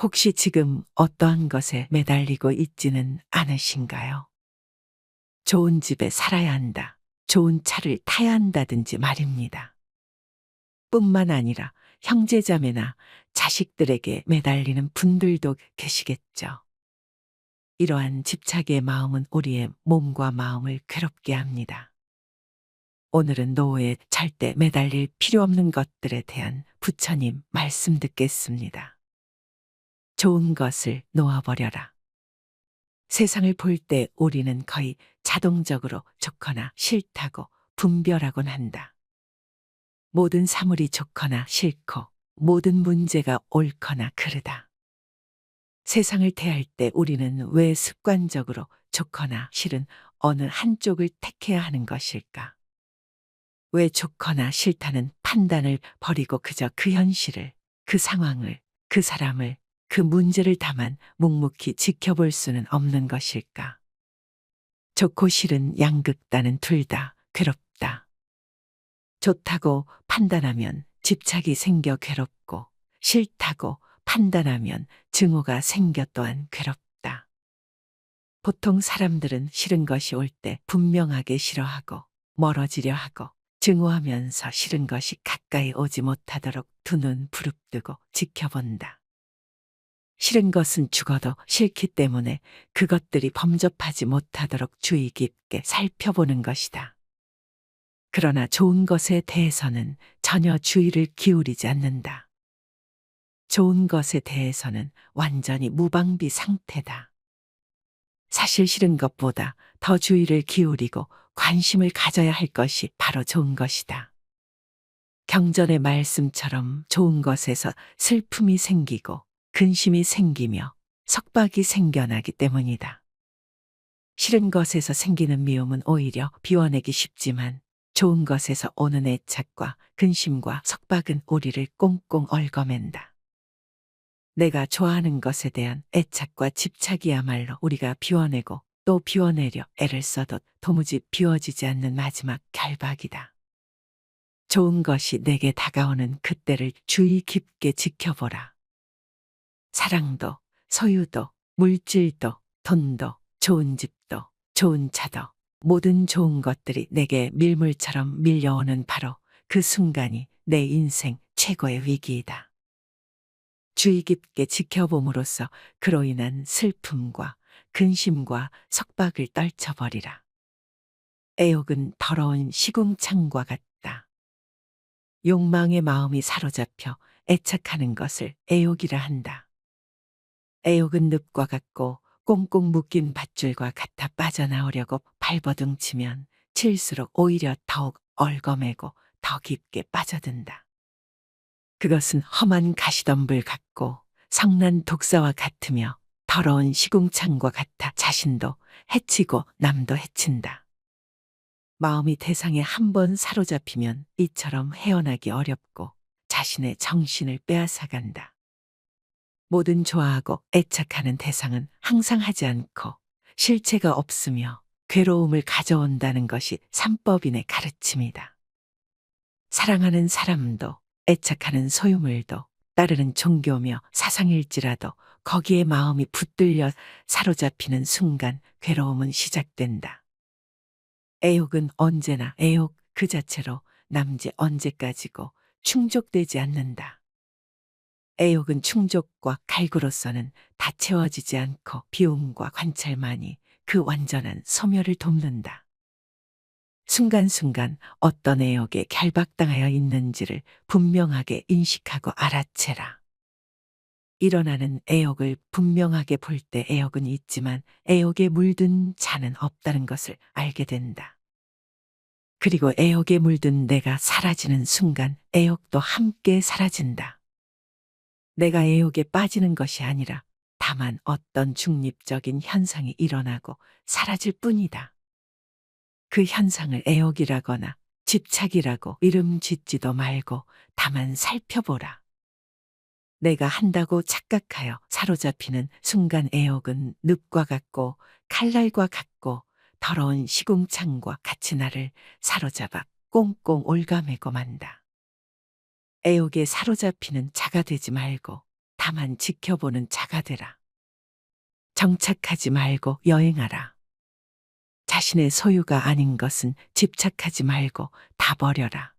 혹시 지금 어떠한 것에 매달리고 있지는 않으신가요? 좋은 집에 살아야 한다. 좋은 차를 타야 한다든지 말입니다. 뿐만 아니라 형제자매나 자식들에게 매달리는 분들도 계시겠죠. 이러한 집착의 마음은 우리의 몸과 마음을 괴롭게 합니다. 오늘은 노후에 절대 매달릴 필요 없는 것들에 대한 부처님 말씀 듣겠습니다. 좋은 것을 놓아버려라. 세상을 볼 때 우리는 거의 자동적으로 좋거나 싫다고 분별하곤 한다. 모든 사물이 좋거나 싫고 모든 문제가 옳거나 그르다. 세상을 대할 때 우리는 왜 습관적으로 좋거나 싫은 어느 한쪽을 택해야 하는 것일까? 왜 좋거나 싫다는 판단을 버리고 그저 그 현실을, 그 상황을, 그 사람을, 그 문제를 다만 묵묵히 지켜볼 수는 없는 것일까? 좋고 싫은 양극단은 둘 다 괴롭다. 좋다고 판단하면 집착이 생겨 괴롭고 싫다고 판단하면 증오가 생겨 또한 괴롭다. 보통 사람들은 싫은 것이 올 때 분명하게 싫어하고 멀어지려 하고 증오하면서 싫은 것이 가까이 오지 못하도록 두 눈 부릅뜨고 지켜본다. 싫은 것은 죽어도 싫기 때문에 그것들이 범접하지 못하도록 주의 깊게 살펴보는 것이다. 그러나 좋은 것에 대해서는 전혀 주의를 기울이지 않는다. 좋은 것에 대해서는 완전히 무방비 상태다. 사실 싫은 것보다 더 주의를 기울이고 관심을 가져야 할 것이 바로 좋은 것이다. 경전의 말씀처럼 좋은 것에서 슬픔이 생기고 근심이 생기며 석박이 생겨나기 때문이다. 싫은 것에서 생기는 미움은 오히려 비워내기 쉽지만 좋은 것에서 오는 애착과 근심과 석박은 우리를 꽁꽁 얽어맨다. 내가 좋아하는 것에 대한 애착과 집착이야말로 우리가 비워내고 또 비워내려 애를 써도 도무지 비워지지 않는 마지막 결박이다. 좋은 것이 내게 다가오는 그때를 주의 깊게 지켜보라. 사랑도, 소유도, 물질도, 돈도, 좋은 집도, 좋은 차도, 모든 좋은 것들이 내게 밀물처럼 밀려오는 바로 그 순간이 내 인생 최고의 위기이다. 주의 깊게 지켜봄으로써 그로 인한 슬픔과 근심과 석박을 떨쳐버리라. 애욕은 더러운 시궁창과 같다. 욕망의 마음이 사로잡혀 애착하는 것을 애욕이라 한다. 애욕은 늪과 같고 꽁꽁 묶인 밧줄과 같아 빠져나오려고 발버둥치면 칠수록 오히려 더욱 얽어매고 더 깊게 빠져든다. 그것은 험한 가시덤불 같고 성난 독사와 같으며 더러운 시궁창과 같아 자신도 해치고 남도 해친다. 마음이 대상에 한 번 사로잡히면 이처럼 헤어나기 어렵고 자신의 정신을 빼앗아간다. 모든 좋아하고 애착하는 대상은 항상 하지 않고 실체가 없으며 괴로움을 가져온다는 것이 삼법인의 가르침이다. 사랑하는 사람도 애착하는 소유물도 따르는 종교며 사상일지라도 거기에 마음이 붙들려 사로잡히는 순간 괴로움은 시작된다. 애욕은 언제나 애욕 그 자체로 남지 언제까지고 충족되지 않는다. 애욕은 충족과 갈구로서는 다 채워지지 않고 비움과 관찰만이 그 완전한 소멸을 돕는다. 순간순간 어떤 애욕에 결박당하여 있는지를 분명하게 인식하고 알아채라. 일어나는 애욕을 분명하게 볼 때 애욕은 있지만 애욕에 물든 자는 없다는 것을 알게 된다. 그리고 애욕에 물든 내가 사라지는 순간 애욕도 함께 사라진다. 내가 애욕에 빠지는 것이 아니라 다만 어떤 중립적인 현상이 일어나고 사라질 뿐이다. 그 현상을 애욕이라거나 집착이라고 이름 짓지도 말고 다만 살펴보라. 내가 한다고 착각하여 사로잡히는 순간 애욕은 늪과 같고 칼날과 같고 더러운 시궁창과 같이 나를 사로잡아 꽁꽁 올가매고 만다. 애욕에 사로잡히는 자가 되지 말고 다만 지켜보는 자가 되라. 정착하지 말고 여행하라. 자신의 소유가 아닌 것은 집착하지 말고 다 버려라.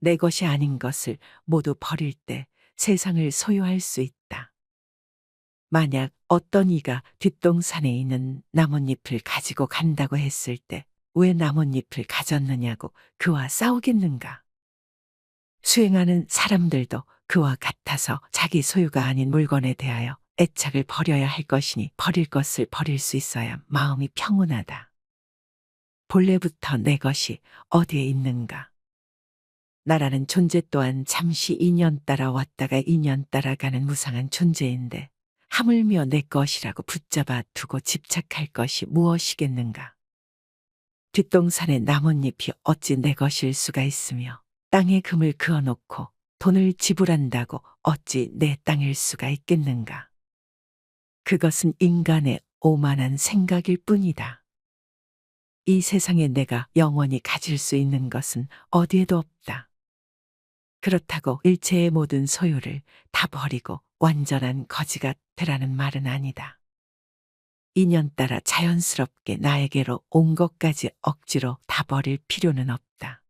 내 것이 아닌 것을 모두 버릴 때 세상을 소유할 수 있다. 만약 어떤 이가 뒷동산에 있는 나뭇잎을 가지고 간다고 했을 때 왜 나뭇잎을 가졌느냐고 그와 싸우겠는가? 수행하는 사람들도 그와 같아서 자기 소유가 아닌 물건에 대하여 애착을 버려야 할 것이니 버릴 것을 버릴 수 있어야 마음이 평온하다. 본래부터 내 것이 어디에 있는가? 나라는 존재 또한 잠시 인연 따라 왔다가 인연 따라 가는 무상한 존재인데 하물며 내 것이라고 붙잡아 두고 집착할 것이 무엇이겠는가? 뒷동산의 나뭇잎이 어찌 내 것일 수가 있으며 땅에 금을 그어놓고 돈을 지불한다고 어찌 내 땅일 수가 있겠는가? 그것은 인간의 오만한 생각일 뿐이다. 이 세상에 내가 영원히 가질 수 있는 것은 어디에도 없다. 그렇다고 일체의 모든 소유를 다 버리고 완전한 거지가 되라는 말은 아니다. 인연 따라 자연스럽게 나에게로 온 것까지 억지로 다 버릴 필요는 없다.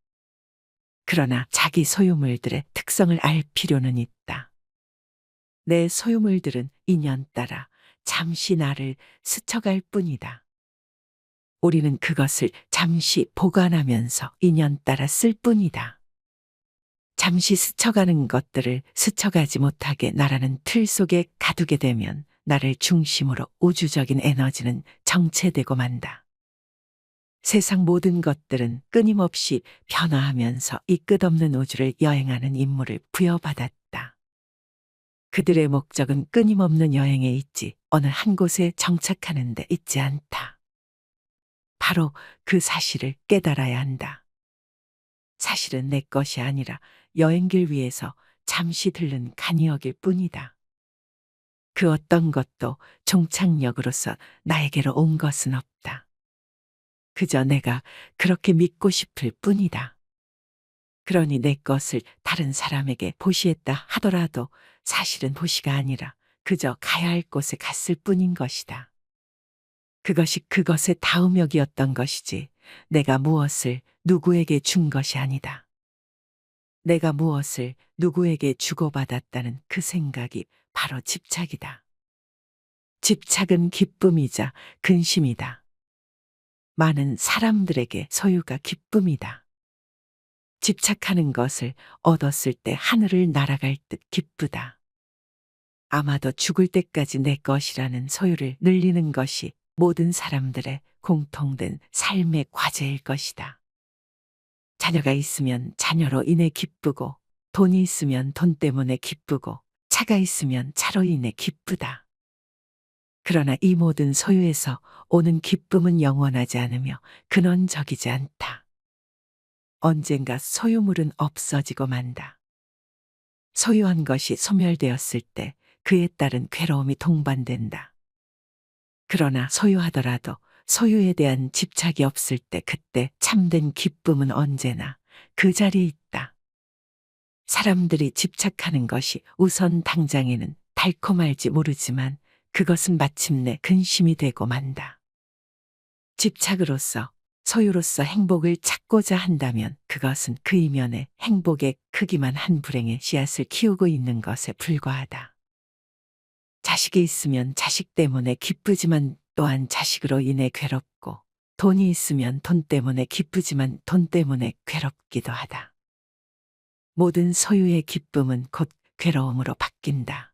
그러나 자기 소유물들의 특성을 알 필요는 있다. 내 소유물들은 인연 따라 잠시 나를 스쳐갈 뿐이다. 우리는 그것을 잠시 보관하면서 인연 따라 쓸 뿐이다. 잠시 스쳐가는 것들을 스쳐가지 못하게 나라는 틀 속에 가두게 되면 나를 중심으로 우주적인 에너지는 정체되고 만다. 세상 모든 것들은 끊임없이 변화하면서 이 끝없는 우주를 여행하는 임무를 부여받았다. 그들의 목적은 끊임없는 여행에 있지 어느 한 곳에 정착하는 데 있지 않다. 바로 그 사실을 깨달아야 한다. 사실은 내 것이 아니라 여행길 위에서 잠시 들른 간이역일 뿐이다. 그 어떤 것도 종착역으로서 나에게로 온 것은 없다. 그저 내가 그렇게 믿고 싶을 뿐이다. 그러니 내 것을 다른 사람에게 보시했다 하더라도 사실은 보시가 아니라 그저 가야 할 곳에 갔을 뿐인 것이다. 그것이 그것의 다음역이었던 것이지 내가 무엇을 누구에게 준 것이 아니다. 내가 무엇을 누구에게 주고받았다는 그 생각이 바로 집착이다. 집착은 기쁨이자 근심이다. 많은 사람들에게 소유가 기쁨이다. 집착하는 것을 얻었을 때 하늘을 날아갈 듯 기쁘다. 아마도 죽을 때까지 내 것이라는 소유를 늘리는 것이 모든 사람들의 공통된 삶의 과제일 것이다. 자녀가 있으면 자녀로 인해 기쁘고 돈이 있으면 돈 때문에 기쁘고 차가 있으면 차로 인해 기쁘다. 그러나 이 모든 소유에서 오는 기쁨은 영원하지 않으며 근원적이지 않다. 언젠가 소유물은 없어지고 만다. 소유한 것이 소멸되었을 때 그에 따른 괴로움이 동반된다. 그러나 소유하더라도 소유에 대한 집착이 없을 때 그때 참된 기쁨은 언제나 그 자리에 있다. 사람들이 집착하는 것이 우선 당장에는 달콤할지 모르지만 그것은 마침내 근심이 되고 만다. 집착으로서 소유로서 행복을 찾고자 한다면 그것은 그 이면에 행복의 크기만 한 불행의 씨앗을 키우고 있는 것에 불과하다. 자식이 있으면 자식 때문에 기쁘지만 또한 자식으로 인해 괴롭고 돈이 있으면 돈 때문에 기쁘지만 돈 때문에 괴롭기도 하다. 모든 소유의 기쁨은 곧 괴로움으로 바뀐다.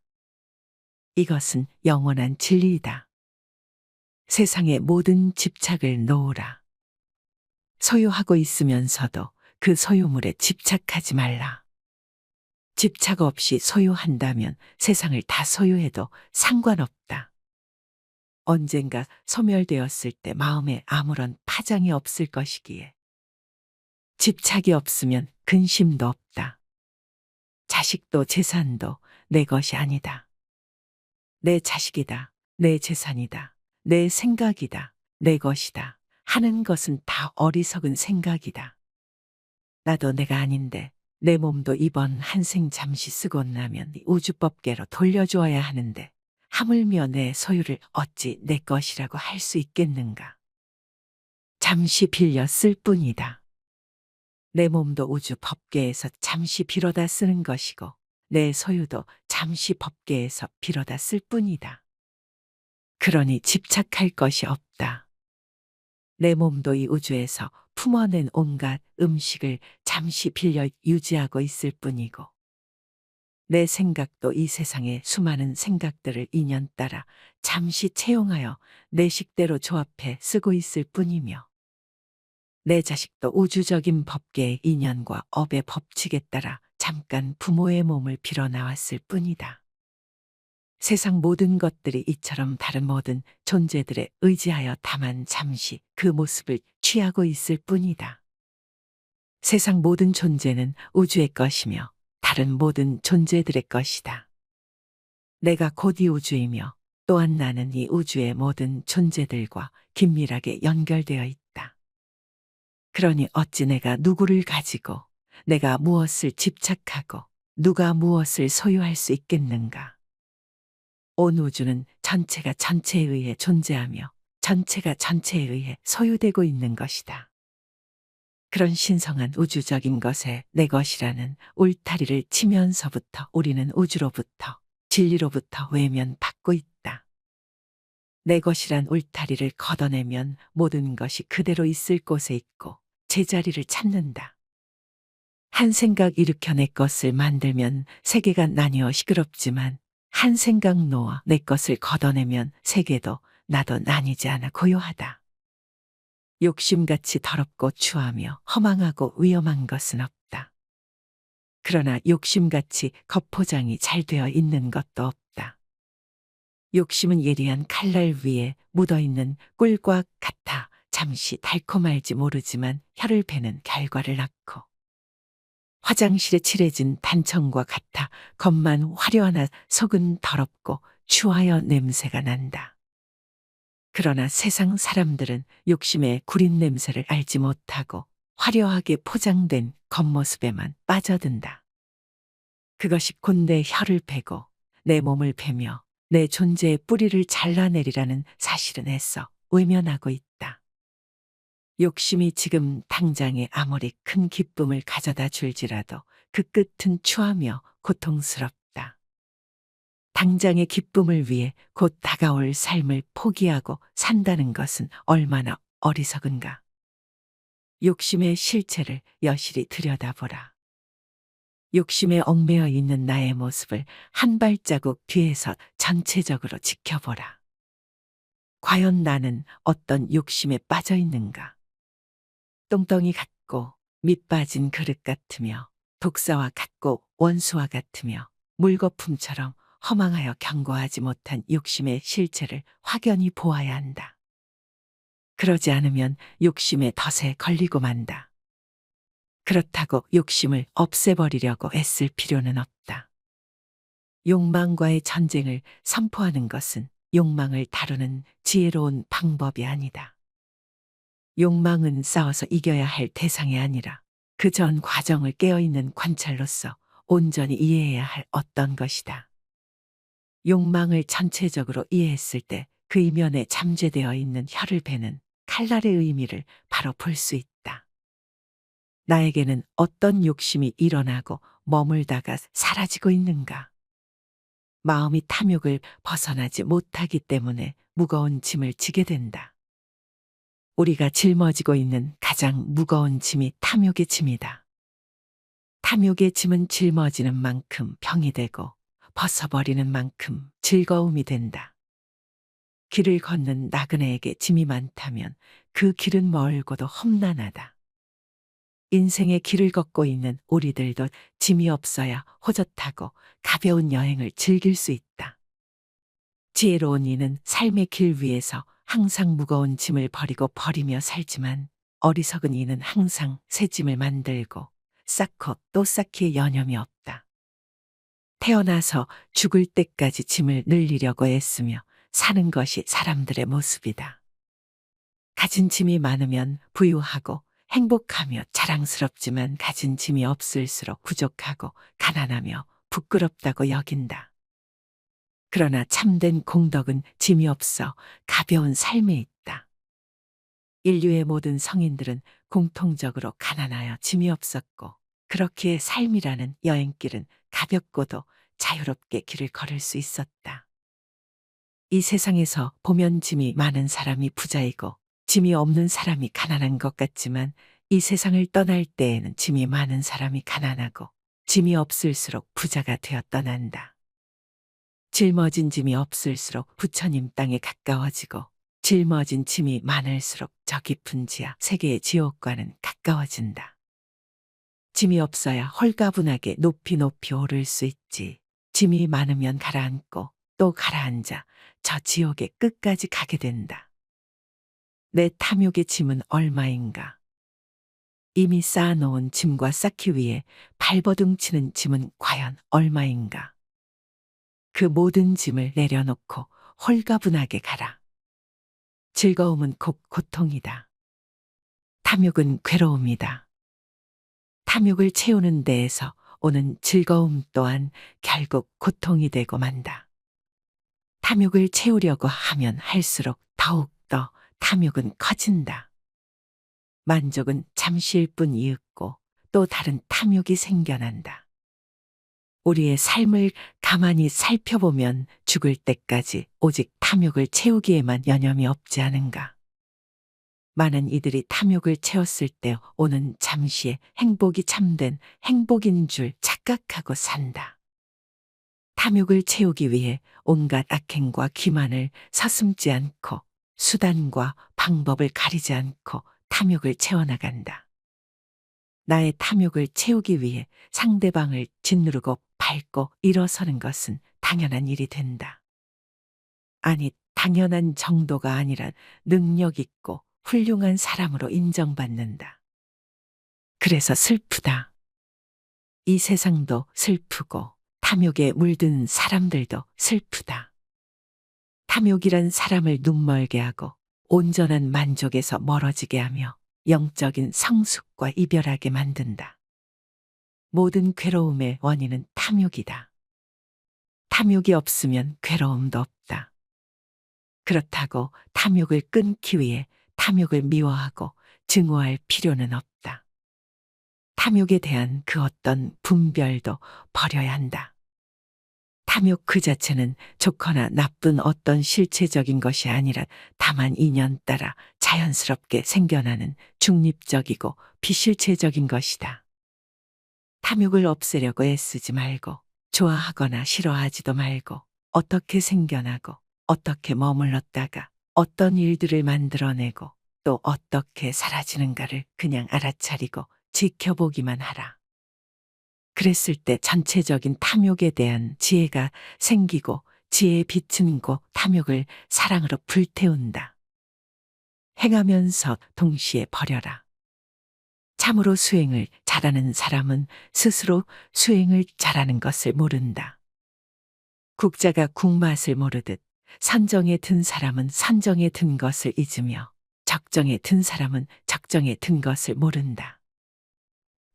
이것은 영원한 진리이다. 세상의 모든 집착을 놓으라. 소유하고 있으면서도 그 소유물에 집착하지 말라. 집착 없이 소유한다면 세상을 다 소유해도 상관없다. 언젠가 소멸되었을 때 마음에 아무런 파장이 없을 것이기에. 집착이 없으면 근심도 없다. 자식도 재산도 내 것이 아니다. 내 자식이다, 내 재산이다, 내 생각이다, 내 것이다 하는 것은 다 어리석은 생각이다. 나도 내가 아닌데 내 몸도 이번 한 생 잠시 쓰고 나면 우주법계로 돌려주어야 하는데 하물며 내 소유를 어찌 내 것이라고 할 수 있겠는가. 잠시 빌려 쓸 뿐이다. 내 몸도 우주 법계에서 잠시 빌어다 쓰는 것이고 내 소유도 잠시 법계에서 빌어다 쓸 뿐이다. 그러니 집착할 것이 없다. 내 몸도 이 우주에서 품어낸 온갖 음식을 잠시 빌려 유지하고 있을 뿐이고 내 생각도 이 세상의 수많은 생각들을 인연 따라 잠시 채용하여 내 식대로 조합해 쓰고 있을 뿐이며 내 자식도 우주적인 법계의 인연과 업의 법칙에 따라 잠깐 부모의 몸을 빌어 나왔을 뿐이다. 세상 모든 것들이 이처럼 다른 모든 존재들에 의지하여 다만 잠시 그 모습을 취하고 있을 뿐이다. 세상 모든 존재는 우주의 것이며 다른 모든 존재들의 것이다. 내가 곧 이 우주이며 또한 나는 이 우주의 모든 존재들과 긴밀하게 연결되어 있다. 그러니 어찌 내가 누구를 가지고 내가 무엇을 집착하고 누가 무엇을 소유할 수 있겠는가. 온 우주는 전체가 전체에 의해 존재하며 전체가 전체에 의해 소유되고 있는 것이다. 그런 신성한 우주적인 것에 내 것이라는 울타리를 치면서부터 우리는 우주로부터 진리로부터 외면받고 있다. 내 것이란 울타리를 걷어내면 모든 것이 그대로 있을 곳에 있고 제자리를 찾는다. 한 생각 일으켜 내 것을 만들면 세계가 나뉘어 시끄럽지만 한 생각 놓아 내 것을 걷어내면 세계도 나도 나뉘지 않아 고요하다. 욕심같이 더럽고 추하며 허망하고 위험한 것은 없다. 그러나 욕심같이 겉포장이 잘 되어 있는 것도 없다. 욕심은 예리한 칼날 위에 묻어있는 꿀과 같아 잠시 달콤할지 모르지만 혀를 베는 결과를 낳고 화장실에 칠해진 단청과 같아 겉만 화려하나 속은 더럽고 추하여 냄새가 난다. 그러나 세상 사람들은 욕심의 구린 냄새를 알지 못하고 화려하게 포장된 겉모습에만 빠져든다. 그것이 곧 내 혀를 베고 내 몸을 베며 내 존재의 뿌리를 잘라내리라는 사실은 애써 외면하고 있다. 욕심이 지금 당장에 아무리 큰 기쁨을 가져다 줄지라도 그 끝은 추하며 고통스럽다. 당장의 기쁨을 위해 곧 다가올 삶을 포기하고 산다는 것은 얼마나 어리석은가. 욕심의 실체를 여실히 들여다보라. 욕심에 얽매여 있는 나의 모습을 한 발자국 뒤에서 전체적으로 지켜보라. 과연 나는 어떤 욕심에 빠져 있는가? 똥덩이 같고 밑 빠진 그릇 같으며 독사와 같고 원수와 같으며 물거품처럼 허망하여 견고하지 못한 욕심의 실체를 확연히 보아야 한다. 그러지 않으면 욕심의 덫에 걸리고 만다. 그렇다고 욕심을 없애버리려고 애쓸 필요는 없다. 욕망과의 전쟁을 선포하는 것은 욕망을 다루는 지혜로운 방법이 아니다. 욕망은 싸워서 이겨야 할 대상이 아니라 그 전 과정을 깨어있는 관찰로서 온전히 이해해야 할 어떤 것이다. 욕망을 전체적으로 이해했을 때 그 이면에 잠재되어 있는 혀를 베는 칼날의 의미를 바로 볼 수 있다. 나에게는 어떤 욕심이 일어나고 머물다가 사라지고 있는가? 마음이 탐욕을 벗어나지 못하기 때문에 무거운 짐을 지게 된다. 우리가 짊어지고 있는 가장 무거운 짐이 탐욕의 짐이다. 탐욕의 짐은 짊어지는 만큼 병이 되고 벗어버리는 만큼 즐거움이 된다. 길을 걷는 나그네에게 짐이 많다면 그 길은 멀고도 험난하다. 인생의 길을 걷고 있는 우리들도 짐이 없어야 호젓하고 가벼운 여행을 즐길 수 있다. 지혜로운 이는 삶의 길 위에서 항상 무거운 짐을 버리며 살지만 어리석은 이는 항상 새 짐을 만들고 쌓고 또 쌓기에 여념이 없다. 태어나서 죽을 때까지 짐을 늘리려고 애쓰며 사는 것이 사람들의 모습이다. 가진 짐이 많으면 부유하고 행복하며 자랑스럽지만 가진 짐이 없을수록 부족하고 가난하며 부끄럽다고 여긴다. 그러나 참된 공덕은 짐이 없어 가벼운 삶에 있다. 인류의 모든 성인들은 공통적으로 가난하여 짐이 없었고, 그렇기에 삶이라는 여행길은 가볍고도 자유롭게 길을 걸을 수 있었다. 이 세상에서 보면 짐이 많은 사람이 부자이고 짐이 없는 사람이 가난한 것 같지만, 이 세상을 떠날 때에는 짐이 많은 사람이 가난하고 짐이 없을수록 부자가 되어 떠난다. 짊어진 짐이 없을수록 부처님 땅에 가까워지고, 짊어진 짐이 많을수록 저 깊은 지하 세계의 지옥과는 가까워진다. 짐이 없어야 홀가분하게 높이 높이 오를 수 있지. 짐이 많으면 가라앉고 또 가라앉아 저 지옥의 끝까지 가게 된다. 내 탐욕의 짐은 얼마인가? 이미 쌓아놓은 짐과 쌓기 위해 발버둥 치는 짐은 과연 얼마인가? 그 모든 짐을 내려놓고 홀가분하게 가라. 즐거움은 곧 고통이다. 탐욕은 괴로움이다. 탐욕을 채우는 데에서 오는 즐거움 또한 결국 고통이 되고 만다. 탐욕을 채우려고 하면 할수록 더욱더 탐욕은 커진다. 만족은 잠시일 뿐 이윽고 또 다른 탐욕이 생겨난다. 우리의 삶을 가만히 살펴보면 죽을 때까지 오직 탐욕을 채우기에만 여념이 없지 않은가. 많은 이들이 탐욕을 채웠을 때 오는 잠시의 행복이 참된 행복인 줄 착각하고 산다. 탐욕을 채우기 위해 온갖 악행과 기만을 서슴지 않고 수단과 방법을 가리지 않고 탐욕을 채워나간다. 나의 탐욕을 채우기 위해 상대방을 짓누르고 밟고 일어서는 것은 당연한 일이 된다. 아니, 당연한 정도가 아니라 능력 있고 훌륭한 사람으로 인정받는다. 그래서 슬프다. 이 세상도 슬프고 탐욕에 물든 사람들도 슬프다. 탐욕이란 사람을 눈멀게 하고 온전한 만족에서 멀어지게 하며 영적인 성숙과 이별하게 만든다. 모든 괴로움의 원인은 탐욕이다. 탐욕이 없으면 괴로움도 없다. 그렇다고 탐욕을 끊기 위해 탐욕을 미워하고 증오할 필요는 없다. 탐욕에 대한 그 어떤 분별도 버려야 한다. 탐욕 그 자체는 좋거나 나쁜 어떤 실체적인 것이 아니라 다만 인연 따라 자연스럽게 생겨나는 중립적이고 비실체적인 것이다. 탐욕을 없애려고 애쓰지 말고 좋아하거나 싫어하지도 말고 어떻게 생겨나고 어떻게 머물렀다가 어떤 일들을 만들어내고 또 어떻게 사라지는가를 그냥 알아차리고 지켜보기만 하라. 그랬을 때 전체적인 탐욕에 대한 지혜가 생기고 지혜의 빛은 곧 탐욕을 사랑으로 불태운다. 행하면서 동시에 버려라. 참으로 수행을 잘하는 사람은 스스로 수행을 잘하는 것을 모른다. 국자가 국맛을 모르듯 선정에 든 사람은 선정에 든 것을 잊으며 적정에 든 사람은 적정에 든 것을 모른다.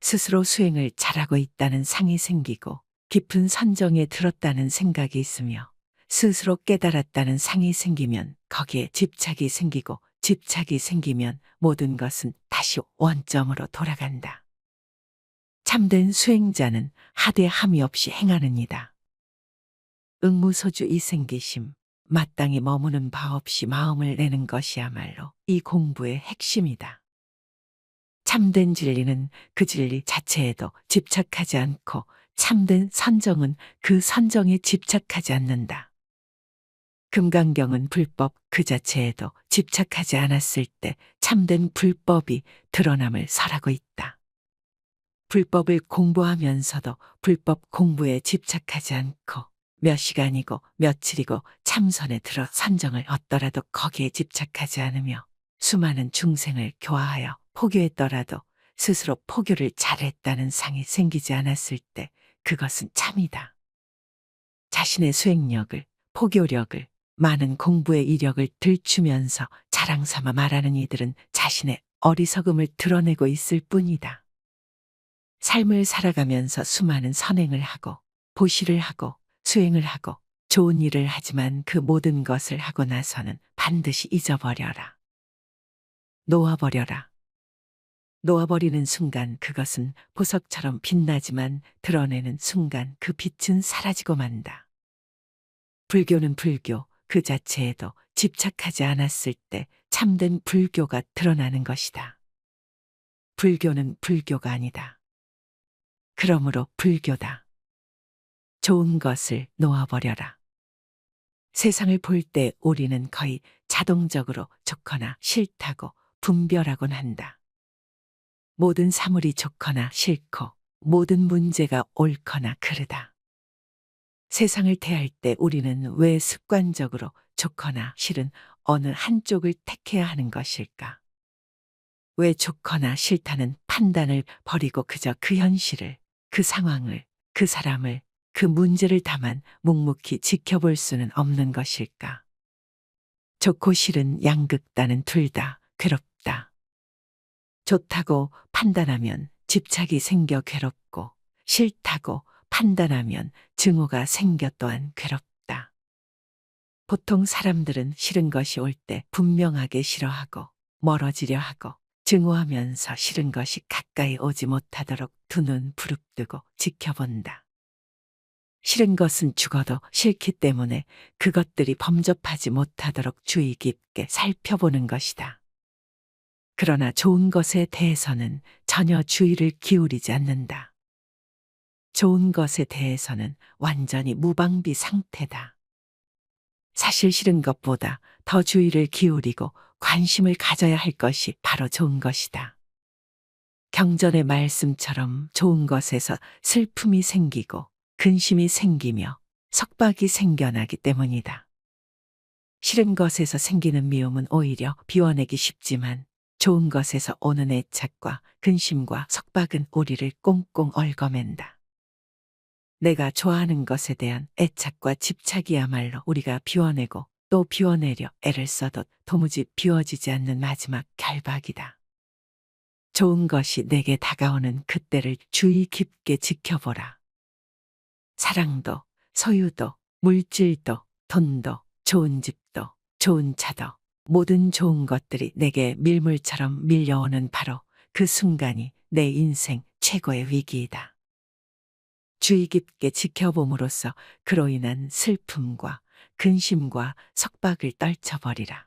스스로 수행을 잘하고 있다는 상이 생기고 깊은 선정에 들었다는 생각이 있으며 스스로 깨달았다는 상이 생기면 거기에 집착이 생기고 집착이 생기면 모든 것은 다시 원점으로 돌아간다. 참된 수행자는 하되 함이 없이 행하느니라. 응무소주 이생기심, 마땅히 머무는 바 없이 마음을 내는 것이야말로 이 공부의 핵심이다. 참된 진리는 그 진리 자체에도 집착하지 않고 참된 선정은 그 선정에 집착하지 않는다. 금강경은 불법 그 자체에도 집착하지 않았을 때 참된 불법이 드러남을 설하고 있다. 불법을 공부하면서도 불법 공부에 집착하지 않고 몇 시간이고 며칠이고 참선에 들어 선정을 얻더라도 거기에 집착하지 않으며 수많은 중생을 교화하여 포교했더라도 스스로 포교를 잘했다는 상이 생기지 않았을 때 그것은 참이다. 자신의 수행력을, 포교력을, 많은 공부의 이력을 들추면서 자랑삼아 말하는 이들은 자신의 어리석음을 드러내고 있을 뿐이다. 삶을 살아가면서 수많은 선행을 하고 보시를 하고 수행을 하고 좋은 일을 하지만 그 모든 것을 하고 나서는 반드시 잊어버려라. 놓아버려라. 놓아버리는 순간 그것은 보석처럼 빛나지만 드러내는 순간 그 빛은 사라지고 만다. 불교는 불교 그 자체에도 집착하지 않았을 때 참된 불교가 드러나는 것이다. 불교는 불교가 아니다. 그러므로 불교다. 좋은 것을 놓아버려라. 세상을 볼 때 우리는 거의 자동적으로 좋거나 싫다고 분별하곤 한다. 모든 사물이 좋거나 싫고 모든 문제가 옳거나 그르다. 세상을 대할 때 우리는 왜 습관적으로 좋거나 싫은 어느 한쪽을 택해야 하는 것일까? 왜 좋거나 싫다는 판단을 버리고 그저 그 현실을, 그 상황을, 그 사람을, 그 문제를 다만 묵묵히 지켜볼 수는 없는 것일까? 좋고 싫은 양극단은 둘 다 괴롭다. 좋다고 판단하면 집착이 생겨 괴롭고 싫다고 판단하면 증오가 생겨 또한 괴롭다. 보통 사람들은 싫은 것이 올 때 분명하게 싫어하고 멀어지려 하고 증오하면서 싫은 것이 가까이 오지 못하도록 두 눈 부릅뜨고 지켜본다. 싫은 것은 죽어도 싫기 때문에 그것들이 범접하지 못하도록 주의 깊게 살펴보는 것이다. 그러나 좋은 것에 대해서는 전혀 주의를 기울이지 않는다. 좋은 것에 대해서는 완전히 무방비 상태다. 사실 싫은 것보다 더 주의를 기울이고 관심을 가져야 할 것이 바로 좋은 것이다. 경전의 말씀처럼 좋은 것에서 슬픔이 생기고 근심이 생기며 석박이 생겨나기 때문이다. 싫은 것에서 생기는 미움은 오히려 비워내기 쉽지만 좋은 것에서 오는 애착과 근심과 석박은 우리를 꽁꽁 얽어맨다. 내가 좋아하는 것에 대한 애착과 집착이야말로 우리가 비워내고 또 비워내려 애를 써도 도무지 비워지지 않는 마지막 결박이다. 좋은 것이 내게 다가오는 그때를 주의 깊게 지켜보라. 사랑도, 소유도, 물질도, 돈도, 좋은 집도, 좋은 차도, 모든 좋은 것들이 내게 밀물처럼 밀려오는 바로 그 순간이 내 인생 최고의 위기이다. 주의 깊게 지켜봄으로써 그로 인한 슬픔과 근심과 석박을 떨쳐버리라.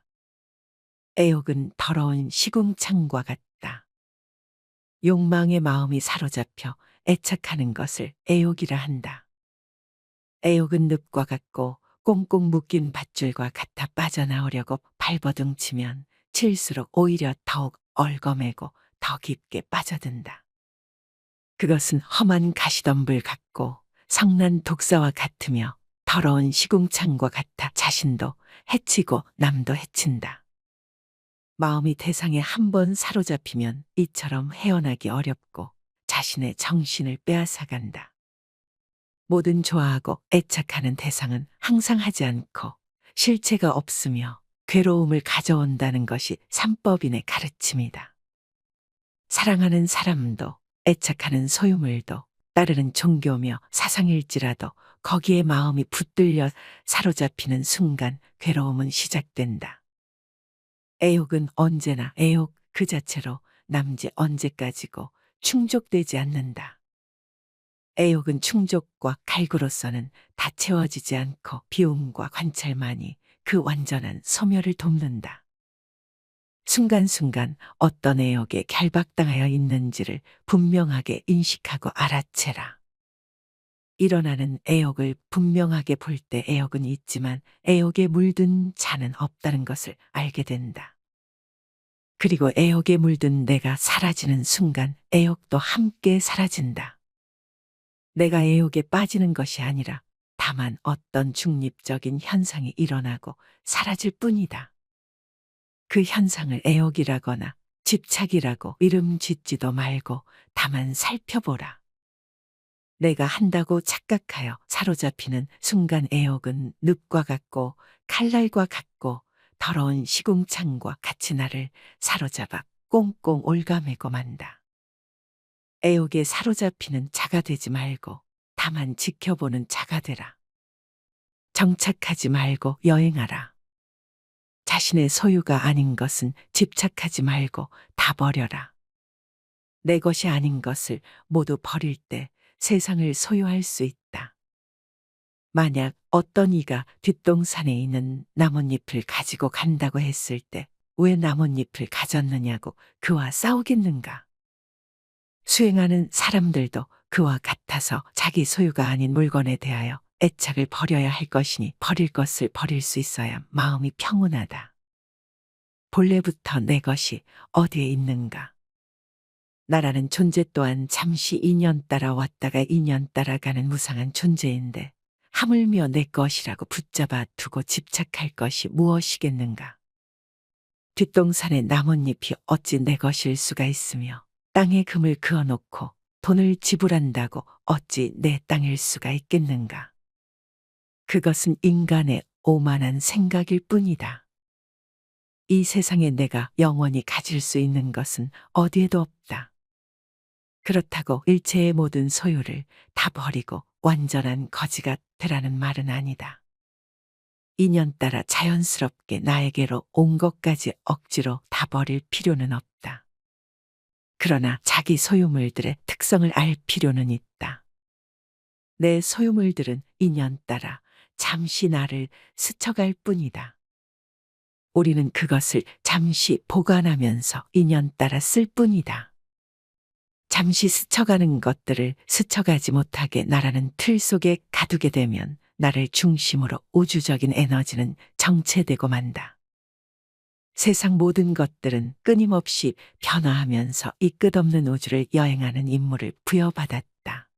애욕은 더러운 시궁창과 같다. 욕망의 마음이 사로잡혀 애착하는 것을 애욕이라 한다. 애욕은 늪과 같고 꽁꽁 묶인 밧줄과 같아 빠져나오려고 발버둥치면 칠수록 오히려 더욱 얽어매고 더 깊게 빠져든다. 그것은 험한 가시덤불 같고 성난 독사와 같으며 더러운 시궁창과 같아 자신도 해치고 남도 해친다. 마음이 대상에 한 번 사로잡히면 이처럼 헤어나기 어렵고 자신의 정신을 빼앗아간다. 모든 좋아하고 애착하는 대상은 항상 하지 않고 실체가 없으며 괴로움을 가져온다는 것이 삼법인의 가르침이다. 사랑하는 사람도 애착하는 소유물도 따르는 종교며 사상일지라도 거기에 마음이 붙들려 사로잡히는 순간 괴로움은 시작된다. 애욕은 언제나 애욕 그 자체로 남지 언제까지고 충족되지 않는다. 애욕은 충족과 갈구로서는 다 채워지지 않고 비움과 관찰만이 그 완전한 소멸을 돕는다. 순간순간 어떤 애욕에 결박당하여 있는지를 분명하게 인식하고 알아채라. 일어나는 애욕을 분명하게 볼 때 애욕은 있지만 애욕에 물든 자는 없다는 것을 알게 된다. 그리고 애욕에 물든 내가 사라지는 순간 애욕도 함께 사라진다. 내가 애욕에 빠지는 것이 아니라 다만 어떤 중립적인 현상이 일어나고 사라질 뿐이다. 그 현상을 애욕이라거나 집착이라고 이름 짓지도 말고 다만 살펴보라. 내가 한다고 착각하여 사로잡히는 순간 애욕은 늪과 같고 칼날과 같고 더러운 시궁창과 같이 나를 사로잡아 꽁꽁 올가매고 만다. 애욕에 사로잡히는 자가 되지 말고 다만 지켜보는 자가 되라. 정착하지 말고 여행하라. 자신의 소유가 아닌 것은 집착하지 말고 다 버려라. 내 것이 아닌 것을 모두 버릴 때 세상을 소유할 수 있다. 만약 어떤 이가 뒷동산에 있는 나뭇잎을 가지고 간다고 했을 때 왜 나뭇잎을 가졌느냐고 그와 싸우겠는가? 수행하는 사람들도 그와 같아서 자기 소유가 아닌 물건에 대하여 애착을 버려야 할 것이니 버릴 것을 버릴 수 있어야 마음이 평온하다. 본래부터 내 것이 어디에 있는가? 나라는 존재 또한 잠시 인연 따라 왔다가 인연 따라 가는 무상한 존재인데 하물며 내 것이라고 붙잡아 두고 집착할 것이 무엇이겠는가? 뒷동산의 나뭇잎이 어찌 내 것일 수가 있으며 땅에 금을 그어놓고 돈을 지불한다고 어찌 내 땅일 수가 있겠는가? 그것은 인간의 오만한 생각일 뿐이다. 이 세상에 내가 영원히 가질 수 있는 것은 어디에도 없다. 그렇다고 일체의 모든 소유를 다 버리고 완전한 거지가 되라는 말은 아니다. 인연 따라 자연스럽게 나에게로 온 것까지 억지로 다 버릴 필요는 없다. 그러나 자기 소유물들의 특성을 알 필요는 있다. 내 소유물들은 인연 따라 잠시 나를 스쳐갈 뿐이다. 우리는 그것을 잠시 보관하면서 인연 따라 쓸 뿐이다. 잠시 스쳐가는 것들을 스쳐가지 못하게 나라는 틀 속에 가두게 되면 나를 중심으로 우주적인 에너지는 정체되고 만다. 세상 모든 것들은 끊임없이 변화하면서 이 끝없는 우주를 여행하는 임무를 부여받았다.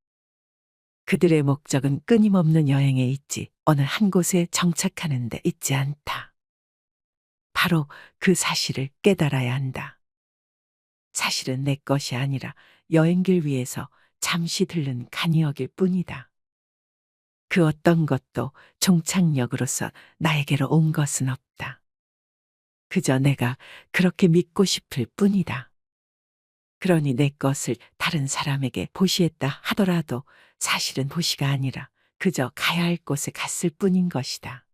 그들의 목적은 끊임없는 여행에 있지 어느 한 곳에 정착하는 데 있지 않다. 바로 그 사실을 깨달아야 한다. 사실은 내 것이 아니라 여행길 위에서 잠시 들른 간이역일 뿐이다. 그 어떤 것도 종착역으로서 나에게로 온 것은 없다. 그저 내가 그렇게 믿고 싶을 뿐이다. 그러니 내 것을 다른 사람에게 보시했다 하더라도 사실은 보시가 아니라 그저 가야 할 곳에 갔을 뿐인 것이다.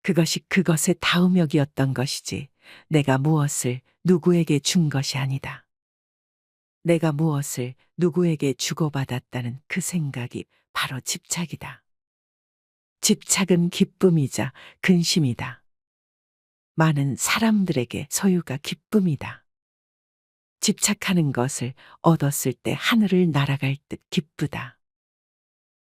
그것이 그것의 다음역이었던 것이지 내가 무엇을 누구에게 준 것이 아니다. 내가 무엇을 누구에게 주고받았다는 그 생각이 바로 집착이다. 집착은 기쁨이자 근심이다. 많은 사람들에게 소유가 기쁨이다. 집착하는 것을 얻었을 때 하늘을 날아갈 듯 기쁘다.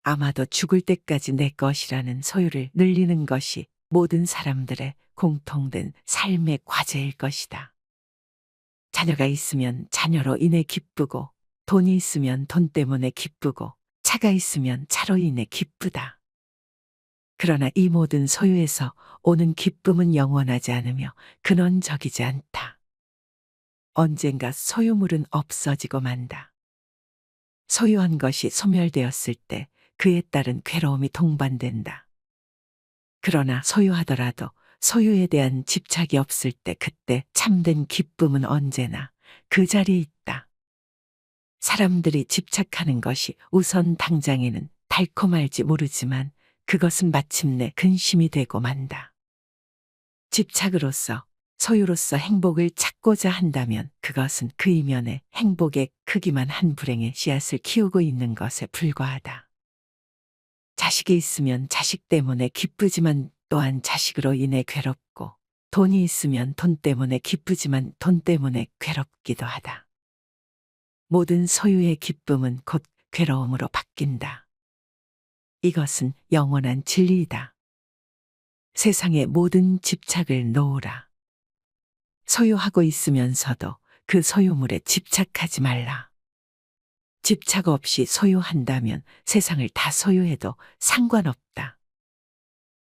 아마도 죽을 때까지 내 것이라는 소유를 늘리는 것이 모든 사람들의 공통된 삶의 과제일 것이다. 자녀가 있으면 자녀로 인해 기쁘고, 돈이 있으면 돈 때문에 기쁘고, 차가 있으면 차로 인해 기쁘다. 그러나 이 모든 소유에서 오는 기쁨은 영원하지 않으며 근원적이지 않다. 언젠가 소유물은 없어지고 만다. 소유한 것이 소멸되었을 때 그에 따른 괴로움이 동반된다. 그러나 소유하더라도 소유에 대한 집착이 없을 때 그때 참된 기쁨은 언제나 그 자리에 있다. 사람들이 집착하는 것이 우선 당장에는 달콤할지 모르지만 그것은 마침내 근심이 되고 만다. 집착으로서 소유로서 행복을 찾고자 한다면 그것은 그 이면에 행복의 크기만 한 불행의 씨앗을 키우고 있는 것에 불과하다. 자식이 있으면 자식 때문에 기쁘지만 또한 자식으로 인해 괴롭고, 돈이 있으면 돈 때문에 기쁘지만 돈 때문에 괴롭기도 하다. 모든 소유의 기쁨은 곧 괴로움으로 바뀐다. 이것은 영원한 진리이다. 세상의 모든 집착을 놓으라. 소유하고 있으면서도 그 소유물에 집착하지 말라. 집착 없이 소유한다면 세상을 다 소유해도 상관없다.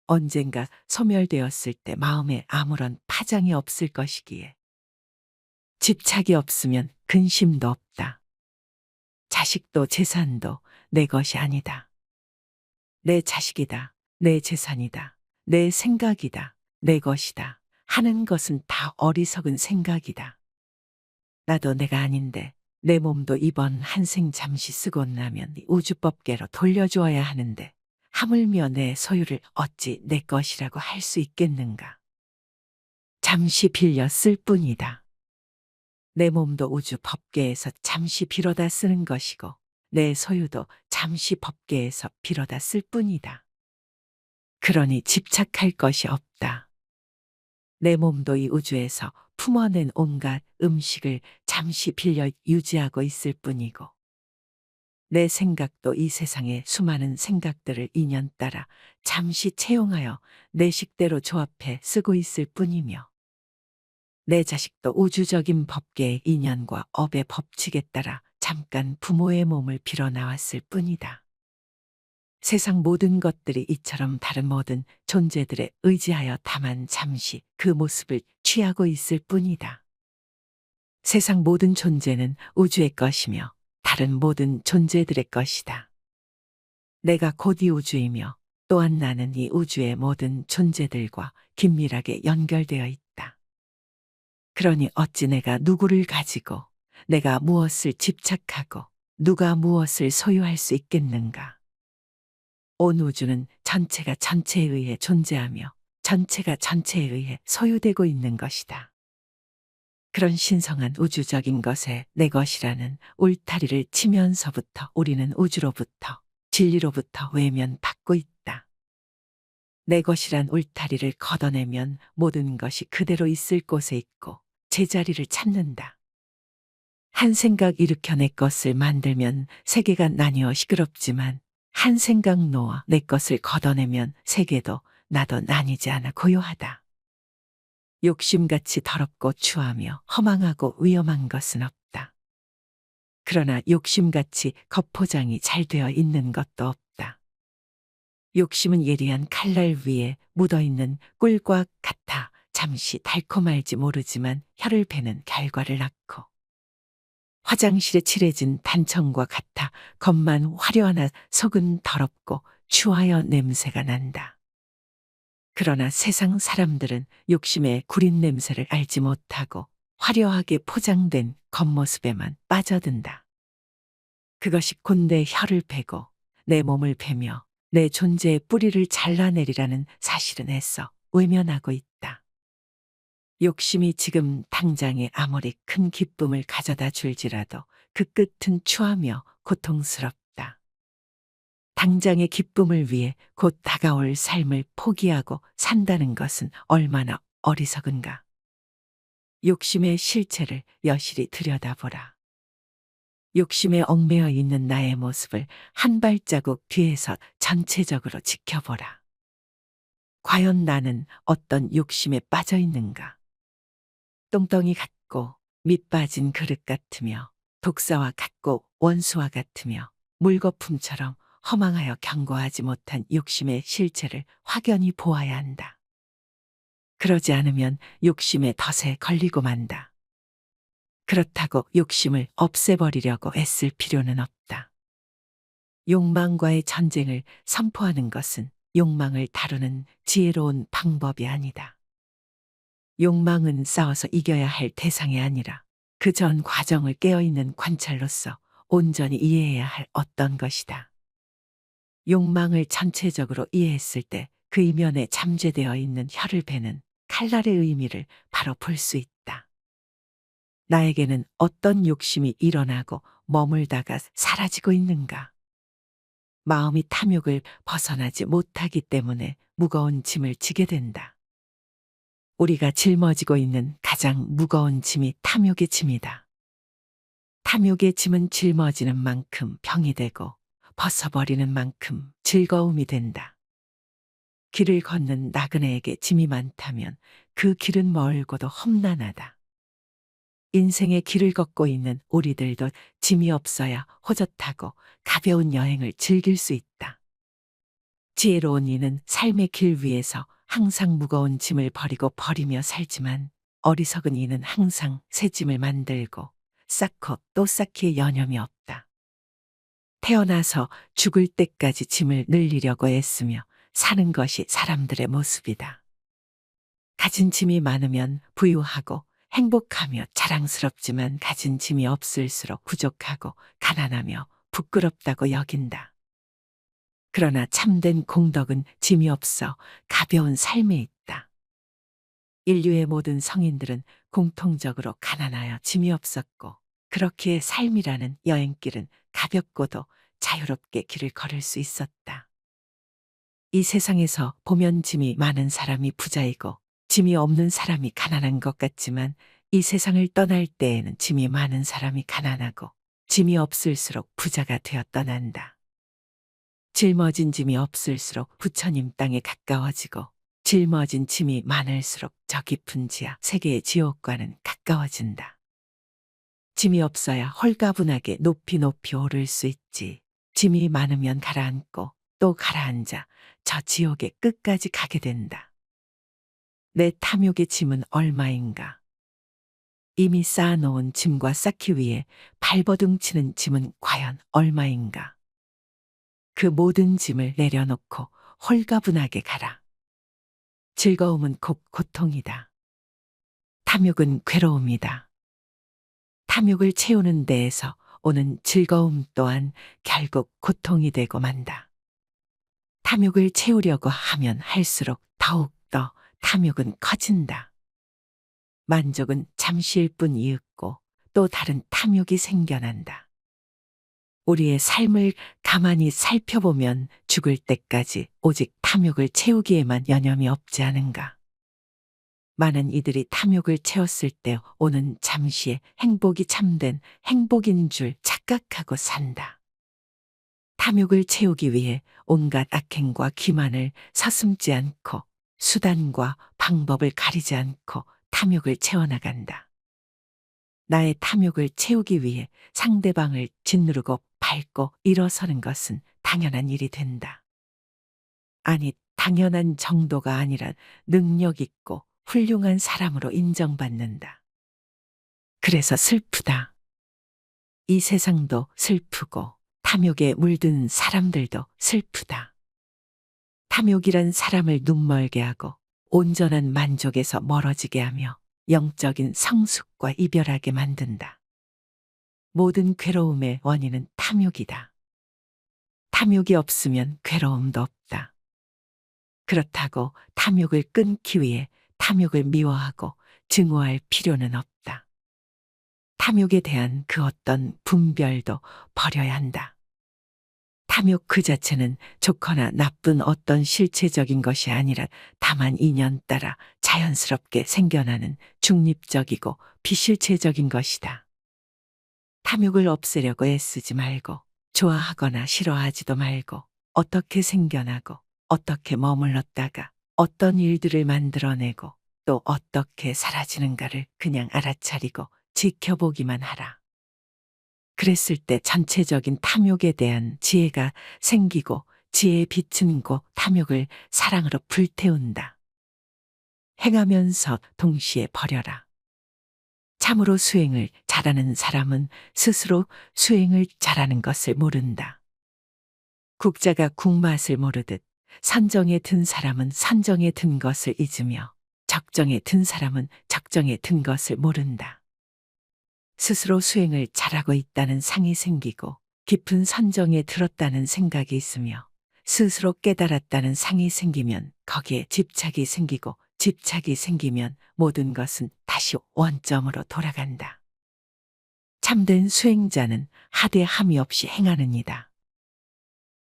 언젠가 소멸되었을 때 마음에 아무런 파장이 없을 것이기에. 집착이 없으면 근심도 없다. 자식도 재산도 내 것이 아니다. 내 자식이다, 내 재산이다, 내 생각이다, 내 것이다 하는 것은 다 어리석은 생각이다. 나도 내가 아닌데 내 몸도 이번 한생 잠시 쓰고 나면 우주법계로 돌려주어야 하는데 하물며 내 소유를 어찌 내 것이라고 할 수 있겠는가. 잠시 빌려 쓸 뿐이다. 내 몸도 우주 법계에서 잠시 빌어다 쓰는 것이고 내 소유도 잠시 법계에서 빌어다 쓸 뿐이다. 그러니 집착할 것이 없다. 내 몸도 이 우주에서 품어낸 온갖 음식을 잠시 빌려 유지하고 있을 뿐이고 내 생각도 이 세상의 수많은 생각들을 인연 따라 잠시 채용하여 내 식대로 조합해 쓰고 있을 뿐이며 내 자식도 우주적인 법계의 인연과 업의 법칙에 따라 잠깐 부모의 몸을 빌어 나왔을 뿐이다. 세상 모든 것들이 이처럼 다른 모든 존재들에 의지하여 다만 잠시 그 모습을 취하고 있을 뿐이다. 세상 모든 존재는 우주의 것이며 다른 모든 존재들의 것이다. 내가 곧 이 우주이며 또한 나는 이 우주의 모든 존재들과 긴밀하게 연결되어 있다. 그러니 어찌 내가 누구를 가지고 내가 무엇을 집착하고 누가 무엇을 소유할 수 있겠는가. 온 우주는 전체가 전체에 의해 존재하며 전체가 전체에 의해 소유되고 있는 것이다. 그런 신성한 우주적인 것에 내 것이라는 울타리를 치면서부터 우리는 우주로부터 진리로부터 외면받고 있다. 내 것이란 울타리를 걷어내면 모든 것이 그대로 있을 곳에 있고 제자리를 찾는다. 한 생각 일으켜 내 것을 만들면 세계가 나뉘어 시끄럽지만 한 생각 놓아 내 것을 걷어내면 세계도 나도 나뉘지 않아 고요하다. 욕심같이 더럽고 추하며 허망하고 위험한 것은 없다. 그러나 욕심같이 겉포장이 잘 되어 있는 것도 없다. 욕심은 예리한 칼날 위에 묻어있는 꿀과 같아 잠시 달콤할지 모르지만 혀를 베는 결과를 낳고 화장실에 칠해진 단청과 같아 겉만 화려하나 속은 더럽고 추하여 냄새가 난다. 그러나 세상 사람들은 욕심의 구린 냄새를 알지 못하고 화려하게 포장된 겉모습에만 빠져든다. 그것이 곧 내 혀를 베고 내 몸을 베며 내 존재의 뿌리를 잘라내리라는 사실은 애써 외면하고 있다. 욕심이 지금 당장에 아무리 큰 기쁨을 가져다 줄지라도 그 끝은 추하며 고통스럽다. 당장의 기쁨을 위해 곧 다가올 삶을 포기하고 산다는 것은 얼마나 어리석은가. 욕심의 실체를 여실히 들여다보라. 욕심에 얽매여 있는 나의 모습을 한 발자국 뒤에서 전체적으로 지켜보라. 과연 나는 어떤 욕심에 빠져 있는가? 똥덩이 같고 밑 빠진 그릇 같으며 독사와 같고 원수와 같으며 물거품처럼 허망하여 견고하지 못한 욕심의 실체를 확연히 보아야 한다. 그러지 않으면 욕심의 덫에 걸리고 만다. 그렇다고 욕심을 없애버리려고 애쓸 필요는 없다. 욕망과의 전쟁을 선포하는 것은 욕망을 다루는 지혜로운 방법이 아니다. 욕망은 싸워서 이겨야 할 대상이 아니라 그 전 과정을 깨어있는 관찰로서 온전히 이해해야 할 어떤 것이다. 욕망을 전체적으로 이해했을 때 그 이면에 잠재되어 있는 혀를 베는 칼날의 의미를 바로 볼 수 있다. 나에게는 어떤 욕심이 일어나고 머물다가 사라지고 있는가? 마음이 탐욕을 벗어나지 못하기 때문에 무거운 짐을 지게 된다. 우리가 짊어지고 있는 가장 무거운 짐이 탐욕의 짐이다. 탐욕의 짐은 짊어지는 만큼 병이 되고 벗어버리는 만큼 즐거움이 된다. 길을 걷는 나그네에게 짐이 많다면 그 길은 멀고도 험난하다. 인생의 길을 걷고 있는 우리들도 짐이 없어야 호젓하고 가벼운 여행을 즐길 수 있다. 지혜로운 이는 삶의 길 위에서 항상 무거운 짐을 버리며 살지만 어리석은 이는 항상 새 짐을 만들고 쌓고 또 쌓기에 여념이 없다. 태어나서 죽을 때까지 짐을 늘리려고 애쓰며 사는 것이 사람들의 모습이다. 가진 짐이 많으면 부유하고 행복하며 자랑스럽지만 가진 짐이 없을수록 부족하고 가난하며 부끄럽다고 여긴다. 그러나 참된 공덕은 짐이 없어 가벼운 삶에 있다. 인류의 모든 성인들은 공통적으로 가난하여 짐이 없었고, 그렇기에 삶이라는 여행길은 가볍고도 자유롭게 길을 걸을 수 있었다. 이 세상에서 보면 짐이 많은 사람이 부자이고 짐이 없는 사람이 가난한 것 같지만, 이 세상을 떠날 때에는 짐이 많은 사람이 가난하고 짐이 없을수록 부자가 되어 떠난다. 짊어진 짐이 없을수록 부처님 땅에 가까워지고, 짊어진 짐이 많을수록 저 깊은 지하 세계의 지옥과는 가까워진다. 짐이 없어야 홀가분하게 높이 높이 오를 수 있지. 짐이 많으면 가라앉고 또 가라앉아 저 지옥의 끝까지 가게 된다. 내 탐욕의 짐은 얼마인가? 이미 쌓아놓은 짐과 쌓기 위해 발버둥 치는 짐은 과연 얼마인가? 그 모든 짐을 내려놓고 홀가분하게 가라. 즐거움은 곧 고통이다. 탐욕은 괴로움이다. 탐욕을 채우는 데에서 오는 즐거움 또한 결국 고통이 되고 만다. 탐욕을 채우려고 하면 할수록 더욱더 탐욕은 커진다. 만족은 잠시일 뿐 이윽고 또 다른 탐욕이 생겨난다. 우리의 삶을 가만히 살펴보면 죽을 때까지 오직 탐욕을 채우기에만 여념이 없지 않은가. 많은 이들이 탐욕을 채웠을 때 오는 잠시의 행복이 참된 행복인 줄 착각하고 산다. 탐욕을 채우기 위해 온갖 악행과 기만을 서슴지 않고 수단과 방법을 가리지 않고 탐욕을 채워나간다. 나의 탐욕을 채우기 위해 상대방을 짓누르고 밟고 일어서는 것은 당연한 일이 된다. 아니, 당연한 정도가 아니라 능력 있고 훌륭한 사람으로 인정받는다. 그래서 슬프다. 이 세상도 슬프고 탐욕에 물든 사람들도 슬프다. 탐욕이란 사람을 눈멀게 하고 온전한 만족에서 멀어지게 하며 영적인 성숙과 이별하게 만든다. 모든 괴로움의 원인은 탐욕이다. 탐욕이 없으면 괴로움도 없다. 그렇다고 탐욕을 끊기 위해 탐욕을 미워하고 증오할 필요는 없다. 탐욕에 대한 그 어떤 분별도 버려야 한다. 탐욕 그 자체는 좋거나 나쁜 어떤 실체적인 것이 아니라 다만 인연 따라 자연스럽게 생겨나는 중립적이고 비실체적인 것이다. 탐욕을 없애려고 애쓰지 말고 좋아하거나 싫어하지도 말고 어떻게 생겨나고 어떻게 머물렀다가 어떤 일들을 만들어내고 또 어떻게 사라지는가를 그냥 알아차리고 지켜보기만 하라. 그랬을 때 전체적인 탐욕에 대한 지혜가 생기고 지혜의 빛은 곧 탐욕을 사랑으로 불태운다. 행하면서 동시에 버려라. 참으로 수행을 잘하는 사람은 스스로 수행을 잘하는 것을 모른다. 국자가 국맛을 모르듯 선정에 든 사람은 선정에 든 것을 잊으며 적정에 든 사람은 적정에 든 것을 모른다. 스스로 수행을 잘하고 있다는 상이 생기고 깊은 선정에 들었다는 생각이 있으며 스스로 깨달았다는 상이 생기면 거기에 집착이 생기고 집착이 생기면 모든 것은 다시 원점으로 돌아간다. 참된 수행자는 하되 함이 없이 행하느니라.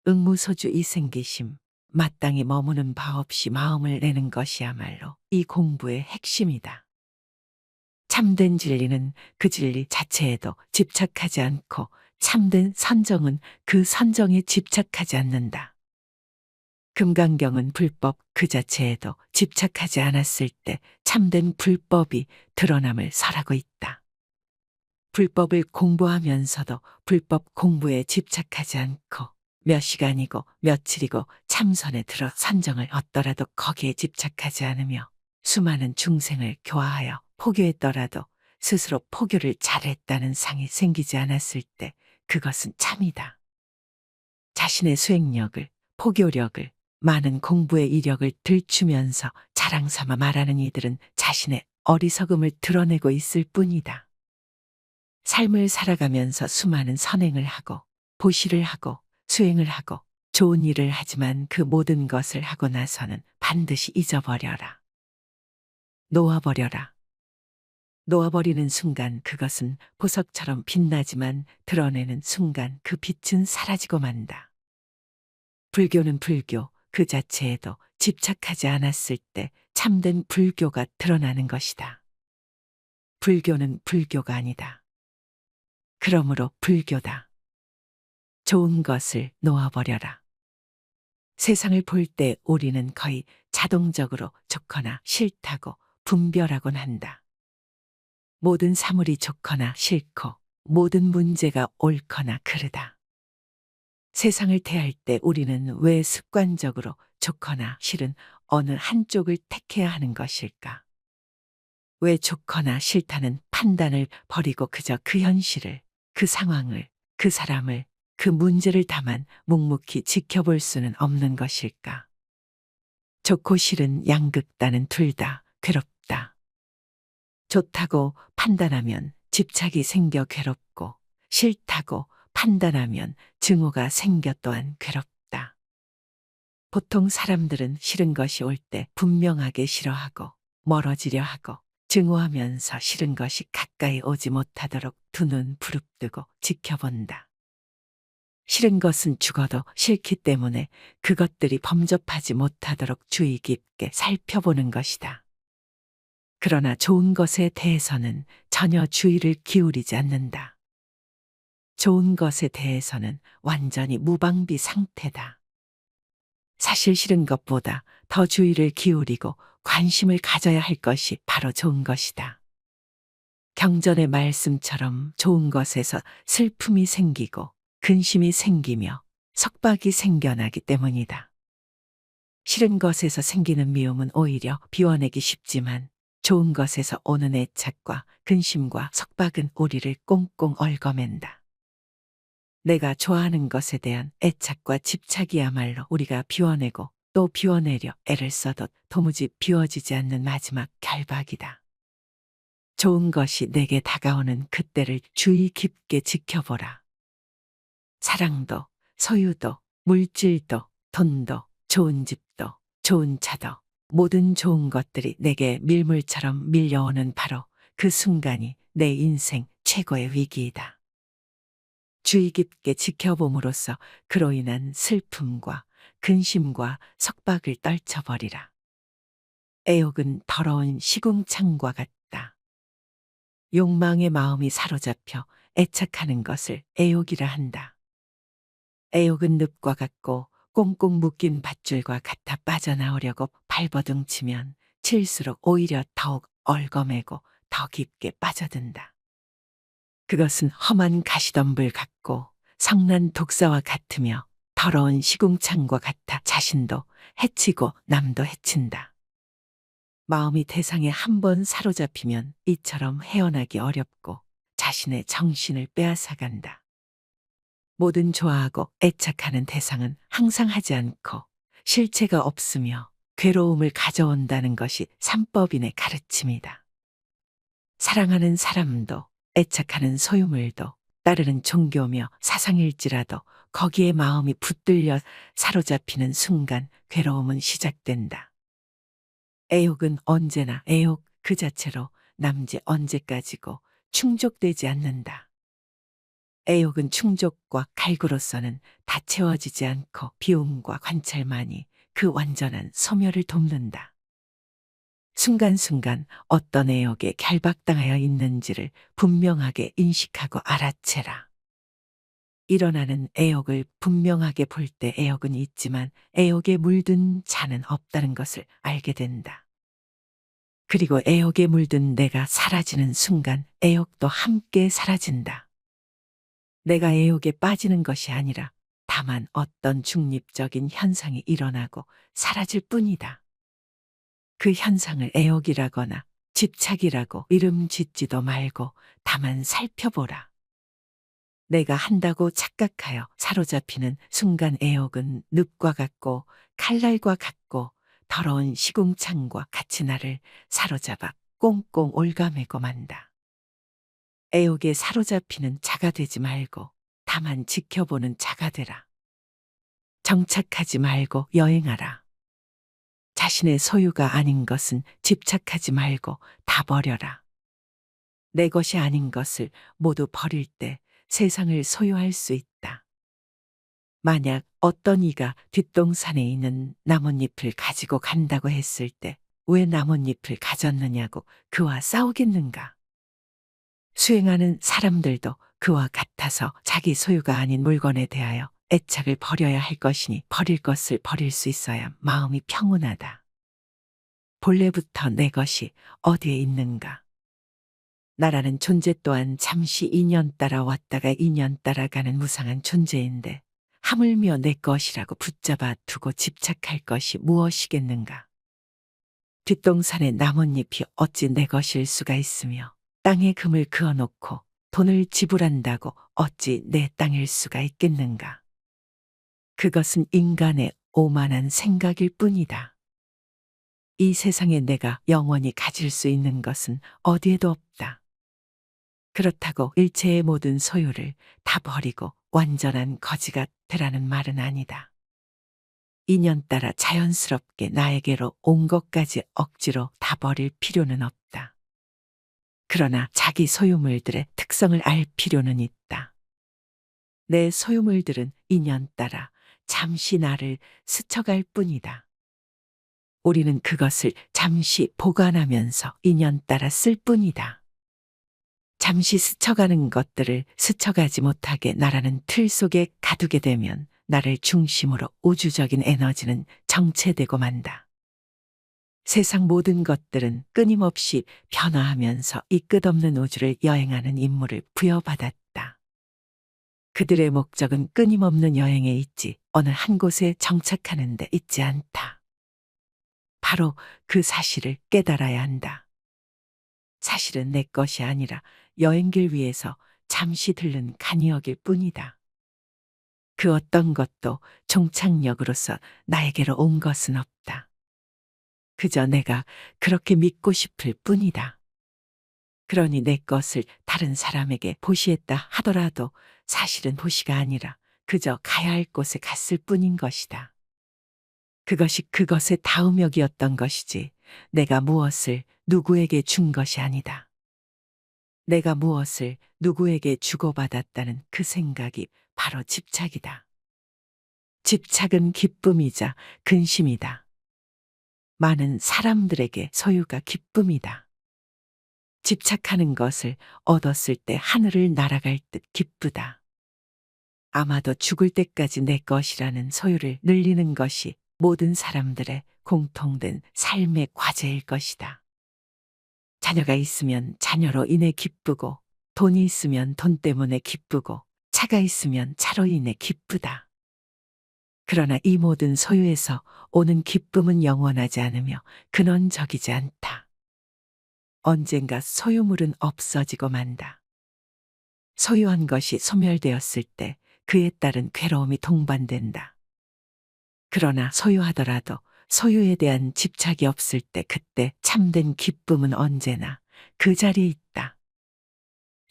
응무소주 이생기심, 마땅히 머무는 바 없이 마음을 내는 것이야말로 이 공부의 핵심이다. 참된 진리는 그 진리 자체에도 집착하지 않고 참된 선정은 그 선정에 집착하지 않는다. 금강경은 불법 그 자체에도 집착하지 않았을 때 참된 불법이 드러남을 설하고 있다. 불법을 공부하면서도 불법 공부에 집착하지 않고 몇 시간이고 며칠이고 참선에 들어 선정을 얻더라도 거기에 집착하지 않으며 수많은 중생을 교화하여 포교했더라도 스스로 포교를 잘했다는 상이 생기지 않았을 때 그것은 참이다. 자신의 수행력을, 포교력을, 많은 공부의 이력을 들추면서 자랑 삼아 말하는 이들은 자신의 어리석음을 드러내고 있을 뿐이다. 삶을 살아가면서 수많은 선행을 하고 보시를 하고 수행을 하고 좋은 일을 하지만 그 모든 것을 하고 나서는 반드시 잊어버려라. 놓아버려라. 놓아버리는 순간 그것은 보석처럼 빛나지만 드러내는 순간 그 빛은 사라지고 만다. 불교는 불교 그 자체에도 집착하지 않았을 때 참된 불교가 드러나는 것이다. 불교는 불교가 아니다. 그러므로 불교다. 좋은 것을 놓아버려라. 세상을 볼 때 우리는 거의 자동적으로 좋거나 싫다고 분별하곤 한다. 모든 사물이 좋거나 싫고 모든 문제가 옳거나 그르다. 세상을 대할 때 우리는 왜 습관적으로 좋거나 싫은 어느 한쪽을 택해야 하는 것일까? 왜 좋거나 싫다는 판단을 버리고 그저 그 현실을, 그 상황을, 그 사람을, 그 문제를 다만 묵묵히 지켜볼 수는 없는 것일까? 좋고 싫은 양극단은 둘 다 괴롭다. 좋다고 판단하면 집착이 생겨 괴롭고 싫다고 판단하면 증오가 생겨 또한 괴롭다. 보통 사람들은 싫은 것이 올 때 분명하게 싫어하고 멀어지려 하고 증오하면서 싫은 것이 가까이 오지 못하도록 두 눈 부릅뜨고 지켜본다. 싫은 것은 죽어도 싫기 때문에 그것들이 범접하지 못하도록 주의 깊게 살펴보는 것이다. 그러나 좋은 것에 대해서는 전혀 주의를 기울이지 않는다. 좋은 것에 대해서는 완전히 무방비 상태다. 사실 싫은 것보다 더 주의를 기울이고 관심을 가져야 할 것이 바로 좋은 것이다. 경전의 말씀처럼 좋은 것에서 슬픔이 생기고 근심이 생기며 석박이 생겨나기 때문이다. 싫은 것에서 생기는 미움은 오히려 비워내기 쉽지만 좋은 것에서 오는 애착과 근심과 석박은 우리를 꽁꽁 얽어맨다. 내가 좋아하는 것에 대한 애착과 집착이야말로 우리가 비워내고 또 비워내려 애를 써도 도무지 비워지지 않는 마지막 결박이다. 좋은 것이 내게 다가오는 그때를 주의 깊게 지켜보라. 사랑도, 소유도, 물질도, 돈도, 좋은 집도, 좋은 차도, 모든 좋은 것들이 내게 밀물처럼 밀려오는 바로 그 순간이 내 인생 최고의 위기이다. 주의 깊게 지켜봄으로써 그로 인한 슬픔과 근심과 석박을 떨쳐버리라. 애욕은 더러운 시궁창과 같다. 욕망의 마음이 사로잡혀 애착하는 것을 애욕이라 한다. 애욕은 늪과 같고 꽁꽁 묶인 밧줄과 같아 빠져나오려고 발버둥치면 칠수록 오히려 더욱 얽어매고 더 깊게 빠져든다. 그것은 험한 가시덤불 같고 성난 독사와 같으며 더러운 시궁창과 같아 자신도 해치고 남도 해친다. 마음이 대상에 한 번 사로잡히면 이처럼 헤어나기 어렵고 자신의 정신을 빼앗아간다. 모든 좋아하고 애착하는 대상은 항상 하지 않고 실체가 없으며 괴로움을 가져온다는 것이 삼법인의 가르침이다. 사랑하는 사람도 애착하는 소유물도 따르는 종교며 사상일지라도 거기에 마음이 붙들려 사로잡히는 순간 괴로움은 시작된다. 애욕은 언제나 애욕 그 자체로 남지 언제까지고 충족되지 않는다. 애욕은 충족과 갈구로서는 다 채워지지 않고 비움과 관찰만이 그 완전한 소멸을 돕는다. 순간순간 어떤 애욕에 결박당하여 있는지를 분명하게 인식하고 알아채라. 일어나는 애욕을 분명하게 볼 때 애욕은 있지만 애욕에 물든 자는 없다는 것을 알게 된다. 그리고 애욕에 물든 내가 사라지는 순간 애욕도 함께 사라진다. 내가 애욕에 빠지는 것이 아니라 다만 어떤 중립적인 현상이 일어나고 사라질 뿐이다. 그 현상을 애욕이라거나 집착이라고 이름 짓지도 말고 다만 살펴보라. 내가 한다고 착각하여 사로잡히는 순간 애욕은 늪과 같고 칼날과 같고 더러운 시궁창과 같이 나를 사로잡아 꽁꽁 올가매고 만다. 애욕에 사로잡히는 자가 되지 말고 다만 지켜보는 자가 되라. 정착하지 말고 여행하라. 자신의 소유가 아닌 것은 집착하지 말고 다 버려라. 내 것이 아닌 것을 모두 버릴 때 세상을 소유할 수 있다. 만약 어떤 이가 뒷동산에 있는 나뭇잎을 가지고 간다고 했을 때 왜 나뭇잎을 가졌느냐고 그와 싸우겠는가? 수행하는 사람들도 그와 같아서 자기 소유가 아닌 물건에 대하여 애착을 버려야 할 것이니 버릴 것을 버릴 수 있어야 마음이 평온하다. 본래부터 내 것이 어디에 있는가? 나라는 존재 또한 잠시 인연 따라 왔다가 인연 따라 가는 무상한 존재인데 하물며 내 것이라고 붙잡아 두고 집착할 것이 무엇이겠는가? 뒷동산의 나뭇잎이 어찌 내 것일 수가 있으며 땅에 금을 그어놓고 돈을 지불한다고 어찌 내 땅일 수가 있겠는가? 그것은 인간의 오만한 생각일 뿐이다. 이 세상에 내가 영원히 가질 수 있는 것은 어디에도 없다. 그렇다고 일체의 모든 소유를 다 버리고 완전한 거지가 되라는 말은 아니다. 인연 따라 자연스럽게 나에게로 온 것까지 억지로 다 버릴 필요는 없다. 그러나 자기 소유물들의 특성을 알 필요는 있다. 내 소유물들은 인연 따라 잠시 나를 스쳐갈 뿐이다. 우리는 그것을 잠시 보관하면서 인연 따라 쓸 뿐이다. 잠시 스쳐가는 것들을 스쳐가지 못하게 나라는 틀 속에 가두게 되면 나를 중심으로 우주적인 에너지는 정체되고 만다. 세상 모든 것들은 끊임없이 변화하면서 이 끝없는 우주를 여행하는 임무를 부여받았다. 그들의 목적은 끊임없는 여행에 있지 어느 한 곳에 정착하는 데 있지 않다. 바로 그 사실을 깨달아야 한다. 사실은 내 것이 아니라 여행길 위에서 잠시 들른 간이역일 뿐이다. 그 어떤 것도 종착역으로서 나에게로 온 것은 없다. 그저 내가 그렇게 믿고 싶을 뿐이다. 그러니 내 것을 다른 사람에게 보시했다 하더라도 사실은 보시가 아니라 그저 가야 할 곳에 갔을 뿐인 것이다. 그것이 그것의 다음역이었던 것이지 내가 무엇을 누구에게 준 것이 아니다. 내가 무엇을 누구에게 주고받았다는 그 생각이 바로 집착이다. 집착은 기쁨이자 근심이다. 많은 사람들에게 소유가 기쁨이다. 집착하는 것을 얻었을 때 하늘을 날아갈 듯 기쁘다. 아마도 죽을 때까지 내 것이라는 소유를 늘리는 것이 모든 사람들의 공통된 삶의 과제일 것이다. 자녀가 있으면 자녀로 인해 기쁘고, 돈이 있으면 돈 때문에 기쁘고, 차가 있으면 차로 인해 기쁘다. 그러나 이 모든 소유에서 오는 기쁨은 영원하지 않으며 근원적이지 않다. 언젠가 소유물은 없어지고 만다. 소유한 것이 소멸되었을 때 그에 따른 괴로움이 동반된다. 그러나 소유하더라도 소유에 대한 집착이 없을 때 그때 참된 기쁨은 언제나 그 자리에 있다.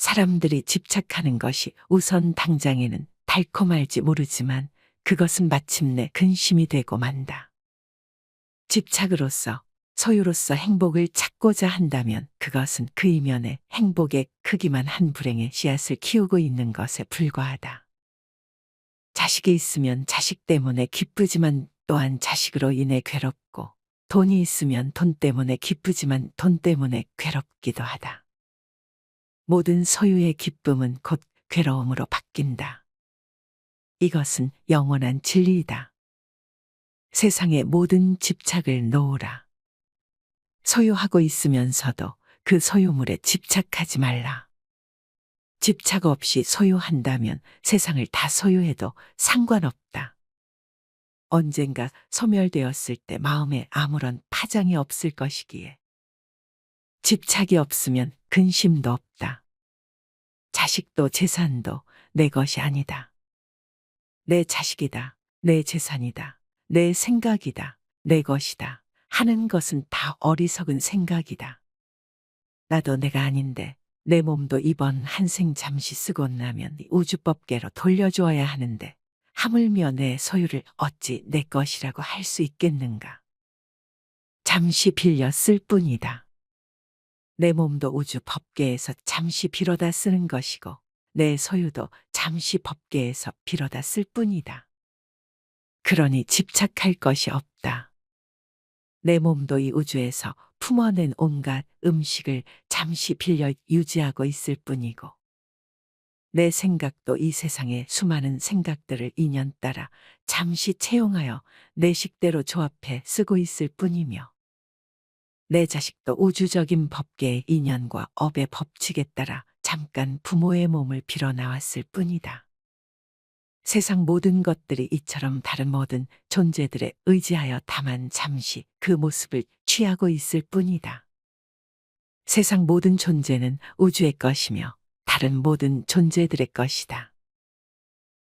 사람들이 집착하는 것이 우선 당장에는 달콤할지 모르지만 그것은 마침내 근심이 되고 만다. 집착으로서 소유로서 행복을 찾고자 한다면 그것은 그 이면에 행복의 크기만 한 불행의 씨앗을 키우고 있는 것에 불과하다. 자식이 있으면 자식 때문에 기쁘지만 또한 자식으로 인해 괴롭고, 돈이 있으면 돈 때문에 기쁘지만 돈 때문에 괴롭기도 하다. 모든 소유의 기쁨은 곧 괴로움으로 바뀐다. 이것은 영원한 진리이다. 세상의 모든 집착을 놓으라. 소유하고 있으면서도 그 소유물에 집착하지 말라. 집착 없이 소유한다면 세상을 다 소유해도 상관없다. 언젠가 소멸되었을 때 마음에 아무런 파장이 없을 것이기에. 집착이 없으면 근심도 없다. 자식도 재산도 내 것이 아니다. 내 자식이다, 내 재산이다, 내 생각이다, 내 것이다 하는 것은 다 어리석은 생각이다. 나도 내가 아닌데 내 몸도 이번 한 생 잠시 쓰고 나면 우주법계로 돌려주어야 하는데 하물며 내 소유를 어찌 내 것이라고 할 수 있겠는가. 잠시 빌려 쓸 뿐이다. 내 몸도 우주 법계에서 잠시 빌어다 쓰는 것이고 내 소유도 잠시 법계에서 빌어다 쓸 뿐이다. 그러니 집착할 것이 없다. 내 몸도 이 우주에서 품어낸 온갖 음식을 잠시 빌려 유지하고 있을 뿐이고 내 생각도 이 세상의 수많은 생각들을 인연 따라 잠시 채용하여 내 식대로 조합해 쓰고 있을 뿐이며 내 자식도 우주적인 법계의 인연과 업의 법칙에 따라 잠깐 부모의 몸을 빌어 나왔을 뿐이다. 세상 모든 것들이 이처럼 다른 모든 존재들에 의지하여 다만 잠시 그 모습을 취하고 있을 뿐이다. 세상 모든 존재는 우주의 것이며 다른 모든 존재들의 것이다.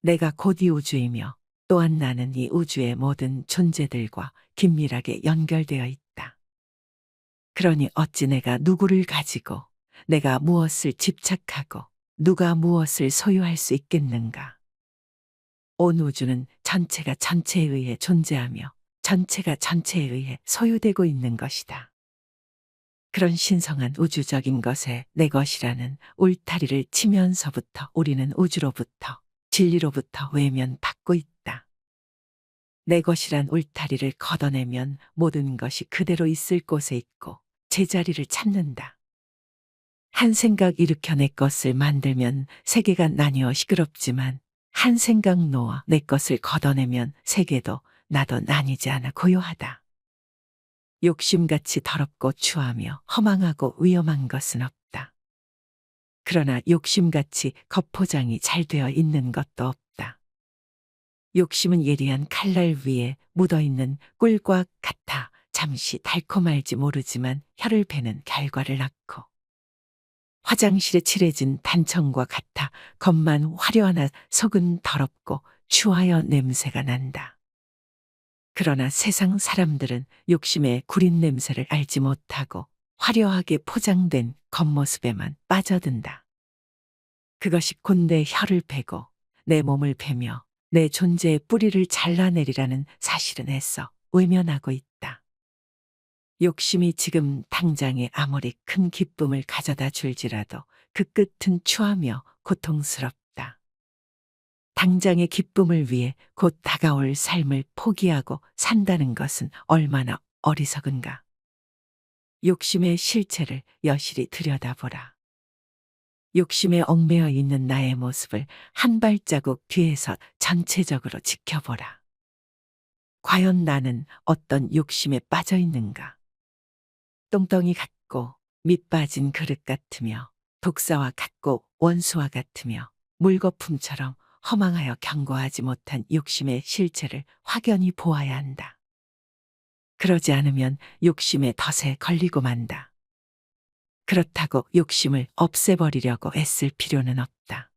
내가 곧 이 우주이며 또한 나는 이 우주의 모든 존재들과 긴밀하게 연결되어 있다. 그러니 어찌 내가 누구를 가지고 내가 무엇을 집착하고 누가 무엇을 소유할 수 있겠는가. 온 우주는 전체가 전체에 의해 존재하며 전체가 전체에 의해 소유되고 있는 것이다. 그런 신성한 우주적인 것에 내 것이라는 울타리를 치면서부터 우리는 우주로부터 진리로부터 외면받고 있다. 내 것이란 울타리를 걷어내면 모든 것이 그대로 있을 곳에 있고 제자리를 찾는다. 한 생각 일으켜 내 것을 만들면 세계가 나뉘어 시끄럽지만 한 생각 놓아 내 것을 걷어내면 세계도 나도 나뉘지 않아 고요하다. 욕심같이 더럽고 추하며 허망하고 위험한 것은 없다. 그러나 욕심같이 겉포장이 잘 되어 있는 것도 없다. 욕심은 예리한 칼날 위에 묻어있는 꿀과 같아 잠시 달콤할지 모르지만 혀를 베는 결과를 낳고 화장실에 칠해진 단청과 같아 겉만 화려하나 속은 더럽고 추하여 냄새가 난다. 그러나 세상 사람들은 욕심의 구린 냄새를 알지 못하고 화려하게 포장된 겉모습에만 빠져든다. 그것이 곧 내 혀를 베고 내 몸을 베며 내 존재의 뿌리를 잘라내리라는 사실은 애써 외면하고 있다. 욕심이 지금 당장에 아무리 큰 기쁨을 가져다 줄지라도 그 끝은 추하며 고통스럽다. 당장의 기쁨을 위해 곧 다가올 삶을 포기하고 산다는 것은 얼마나 어리석은가. 욕심의 실체를 여실히 들여다보라. 욕심에 얽매여 있는 나의 모습을 한 발자국 뒤에서 전체적으로 지켜보라. 과연 나는 어떤 욕심에 빠져 있는가? 똥덩이 같고 밑 빠진 그릇 같으며 독사와 같고 원수와 같으며 물거품처럼 허망하여 견고하지 못한 욕심의 실체를 확연히 보아야 한다. 그러지 않으면 욕심의 덫에 걸리고 만다. 그렇다고 욕심을 없애버리려고 애쓸 필요는 없다.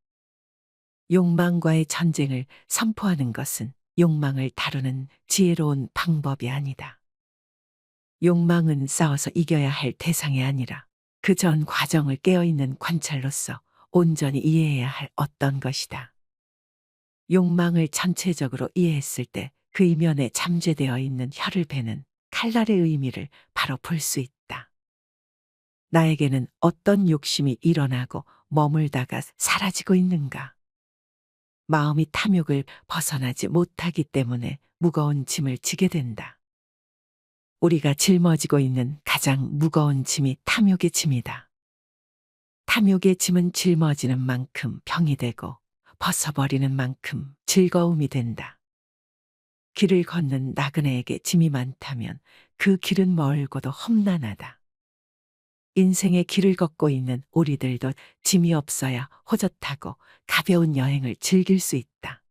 욕망과의 전쟁을 선포하는 것은 욕망을 다루는 지혜로운 방법이 아니다. 욕망은 싸워서 이겨야 할 대상이 아니라 그 전 과정을 깨어있는 관찰로서 온전히 이해해야 할 어떤 것이다. 욕망을 전체적으로 이해했을 때 그 이면에 잠재되어 있는 혀를 베는 칼날의 의미를 바로 볼 수 있다. 나에게는 어떤 욕심이 일어나고 머물다가 사라지고 있는가? 마음이 탐욕을 벗어나지 못하기 때문에 무거운 짐을 지게 된다. 우리가 짊어지고 있는 가장 무거운 짐이 탐욕의 짐이다. 탐욕의 짐은 짊어지는 만큼 병이 되고 벗어버리는 만큼 즐거움이 된다. 길을 걷는 나그네에게 짐이 많다면 그 길은 멀고도 험난하다. 인생의 길을 걷고 있는 우리들도 짐이 없어야 호젓하고 가벼운 여행을 즐길 수 있다.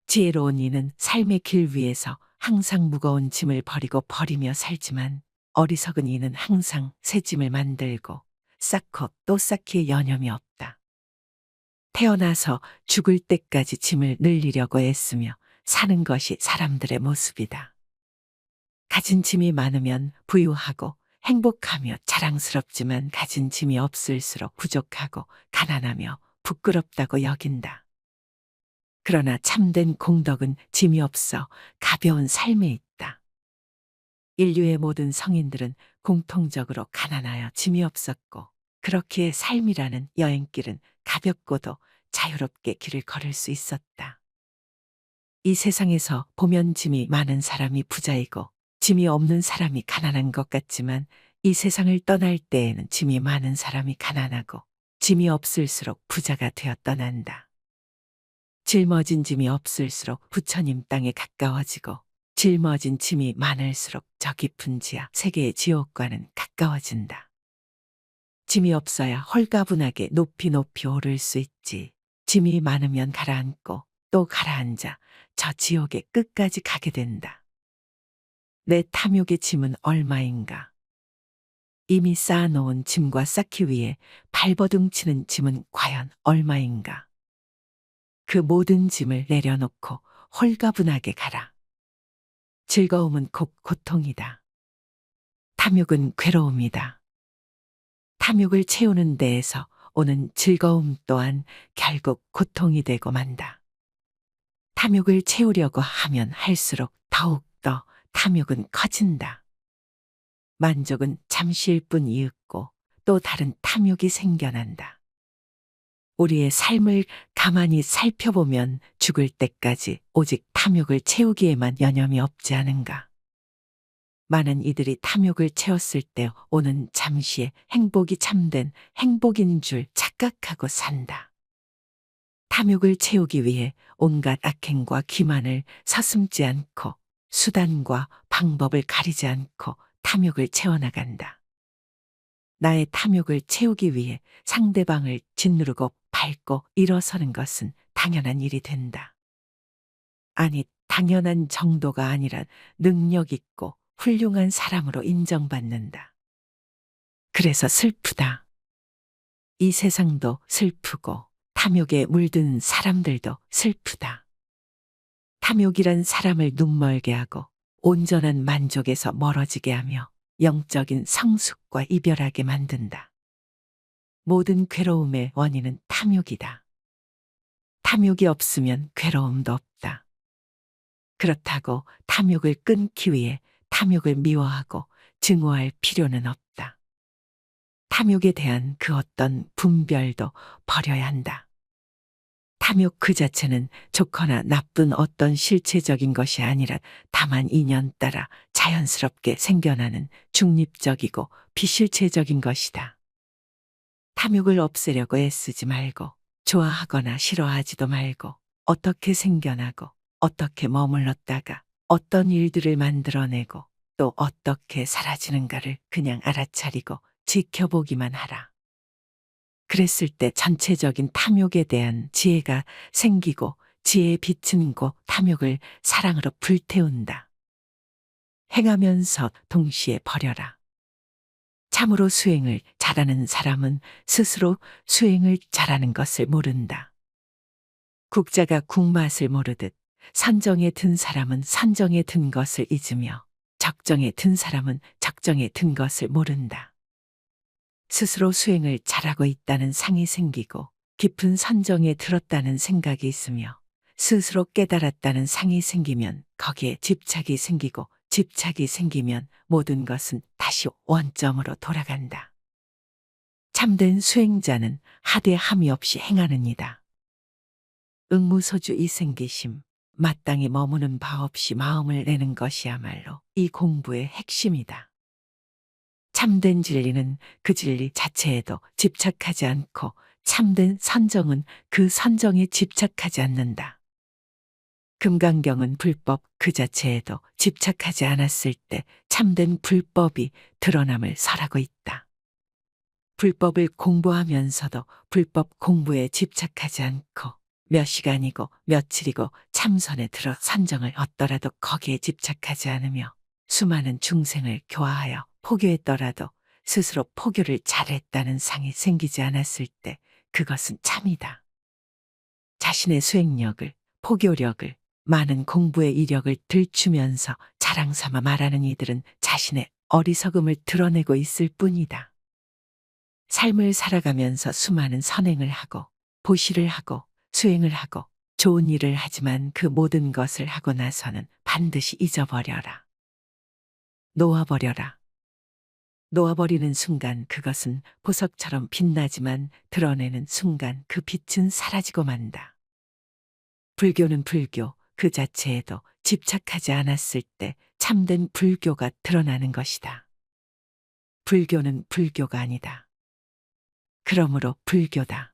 지혜로운 이는 삶의 길 위에서 항상 무거운 짐을 버리며 살지만 어리석은 이는 항상 새 짐을 만들고 쌓고 또 쌓기에 여념이 없다. 태어나서 죽을 때까지 짐을 늘리려고 애쓰며 사는 것이 사람들의 모습이다. 가진 짐이 많으면 부유하고 행복하며 자랑스럽지만 가진 짐이 없을수록 부족하고 가난하며 부끄럽다고 여긴다. 그러나 참된 공덕은 짐이 없어 가벼운 삶에 있다. 인류의 모든 성인들은 공통적으로 가난하여 짐이 없었고, 그렇기에 삶이라는 여행길은 가볍고도 자유롭게 길을 걸을 수 있었다. 이 세상에서 보면 짐이 많은 사람이 부자이고 짐이 없는 사람이 가난한 것 같지만, 이 세상을 떠날 때에는 짐이 많은 사람이 가난하고 짐이 없을수록 부자가 되어 떠난다. 짊어진 짐이 없을수록 부처님 땅에 가까워지고, 짊어진 짐이 많을수록 저 깊은 지하 세계의 지옥과는 가까워진다. 짐이 없어야 홀가분하게 높이 높이 오를 수 있지. 짐이 많으면 가라앉고 또 가라앉아 저 지옥의 끝까지 가게 된다. 내 탐욕의 짐은 얼마인가? 이미 쌓아놓은 짐과 쌓기 위해 발버둥치는 짐은 과연 얼마인가? 그 모든 짐을 내려놓고 홀가분하게 가라. 즐거움은 곧 고통이다. 탐욕은 괴로움이다. 탐욕을 채우는 데에서 오는 즐거움 또한 결국 고통이 되고 만다. 탐욕을 채우려고 하면 할수록 더욱더 탐욕은 커진다. 만족은 잠시일 뿐 이윽고 또 다른 탐욕이 생겨난다. 우리의 삶을 가만히 살펴보면 죽을 때까지 오직 탐욕을 채우기에만 여념이 없지 않은가. 많은 이들이 탐욕을 채웠을 때 오는 잠시의 행복이 참된 행복인 줄 착각하고 산다. 탐욕을 채우기 위해 온갖 악행과 기만을 서슴지 않고 수단과 방법을 가리지 않고 탐욕을 채워나간다. 나의 탐욕을 채우기 위해 상대방을 짓누르고 밟고 일어서는 것은 당연한 일이 된다. 아니, 당연한 정도가 아니라 능력 있고 훌륭한 사람으로 인정받는다. 그래서 슬프다. 이 세상도 슬프고 탐욕에 물든 사람들도 슬프다. 탐욕이란 사람을 눈멀게 하고 온전한 만족에서 멀어지게 하며 영적인 성숙과 이별하게 만든다. 모든 괴로움의 원인은 탐욕이다. 탐욕이 없으면 괴로움도 없다. 그렇다고 탐욕을 끊기 위해 탐욕을 미워하고 증오할 필요는 없다. 탐욕에 대한 그 어떤 분별도 버려야 한다. 탐욕 그 자체는 좋거나 나쁜 어떤 실체적인 것이 아니라 다만 인연 따라 자연스럽게 생겨나는 중립적이고 비실체적인 것이다. 탐욕을 없애려고 애쓰지 말고 좋아하거나 싫어하지도 말고 어떻게 생겨나고 어떻게 머물렀다가 어떤 일들을 만들어내고 또 어떻게 사라지는가를 그냥 알아차리고 지켜보기만 하라. 그랬을 때 전체적인 탐욕에 대한 지혜가 생기고 지혜의 빛은 곧 탐욕을 사랑으로 불태운다. 행하면서 동시에 버려라. 참으로 수행을 잘하는 사람은 스스로 수행을 잘하는 것을 모른다. 국자가 국맛을 모르듯 선정에 든 사람은 선정에 든 것을 잊으며 적정에 든 사람은 적정에 든 것을 모른다. 스스로 수행을 잘하고 있다는 상이 생기고 깊은 선정에 들었다는 생각이 있으며 스스로 깨달았다는 상이 생기면 거기에 집착이 생기고 집착이 생기면 모든 것은 다시 원점으로 돌아간다. 참된 수행자는 하대함이 없이 행하느니다. 응무소주 이생기심, 마땅히 머무는 바 없이 마음을 내는 것이야말로 이 공부의 핵심이다. 참된 진리는 그 진리 자체에도 집착하지 않고 참된 선정은 그 선정에 집착하지 않는다. 금강경은 불법 그 자체에도 집착하지 않았을 때 참된 불법이 드러남을 설하고 있다. 불법을 공부하면서도 불법 공부에 집착하지 않고 몇 시간이고 며칠이고 참선에 들어 선정을 얻더라도 거기에 집착하지 않으며 수많은 중생을 교화하여 포교했더라도 스스로 포교를 잘했다는 상이 생기지 않았을 때 그것은 참이다. 자신의 수행력을, 포교력을, 많은 공부의 이력을 들추면서 자랑삼아 말하는 이들은 자신의 어리석음을 드러내고 있을 뿐이다. 삶을 살아가면서 수많은 선행을 하고 보시를 하고 수행을 하고 좋은 일을 하지만 그 모든 것을 하고 나서는 반드시 잊어버려라. 놓아버려라. 놓아버리는 순간 그것은 보석처럼 빛나지만 드러내는 순간 그 빛은 사라지고 만다. 불교는 불교 그 자체에도 집착하지 않았을 때 참된 불교가 드러나는 것이다. 불교는 불교가 아니다. 그러므로 불교다.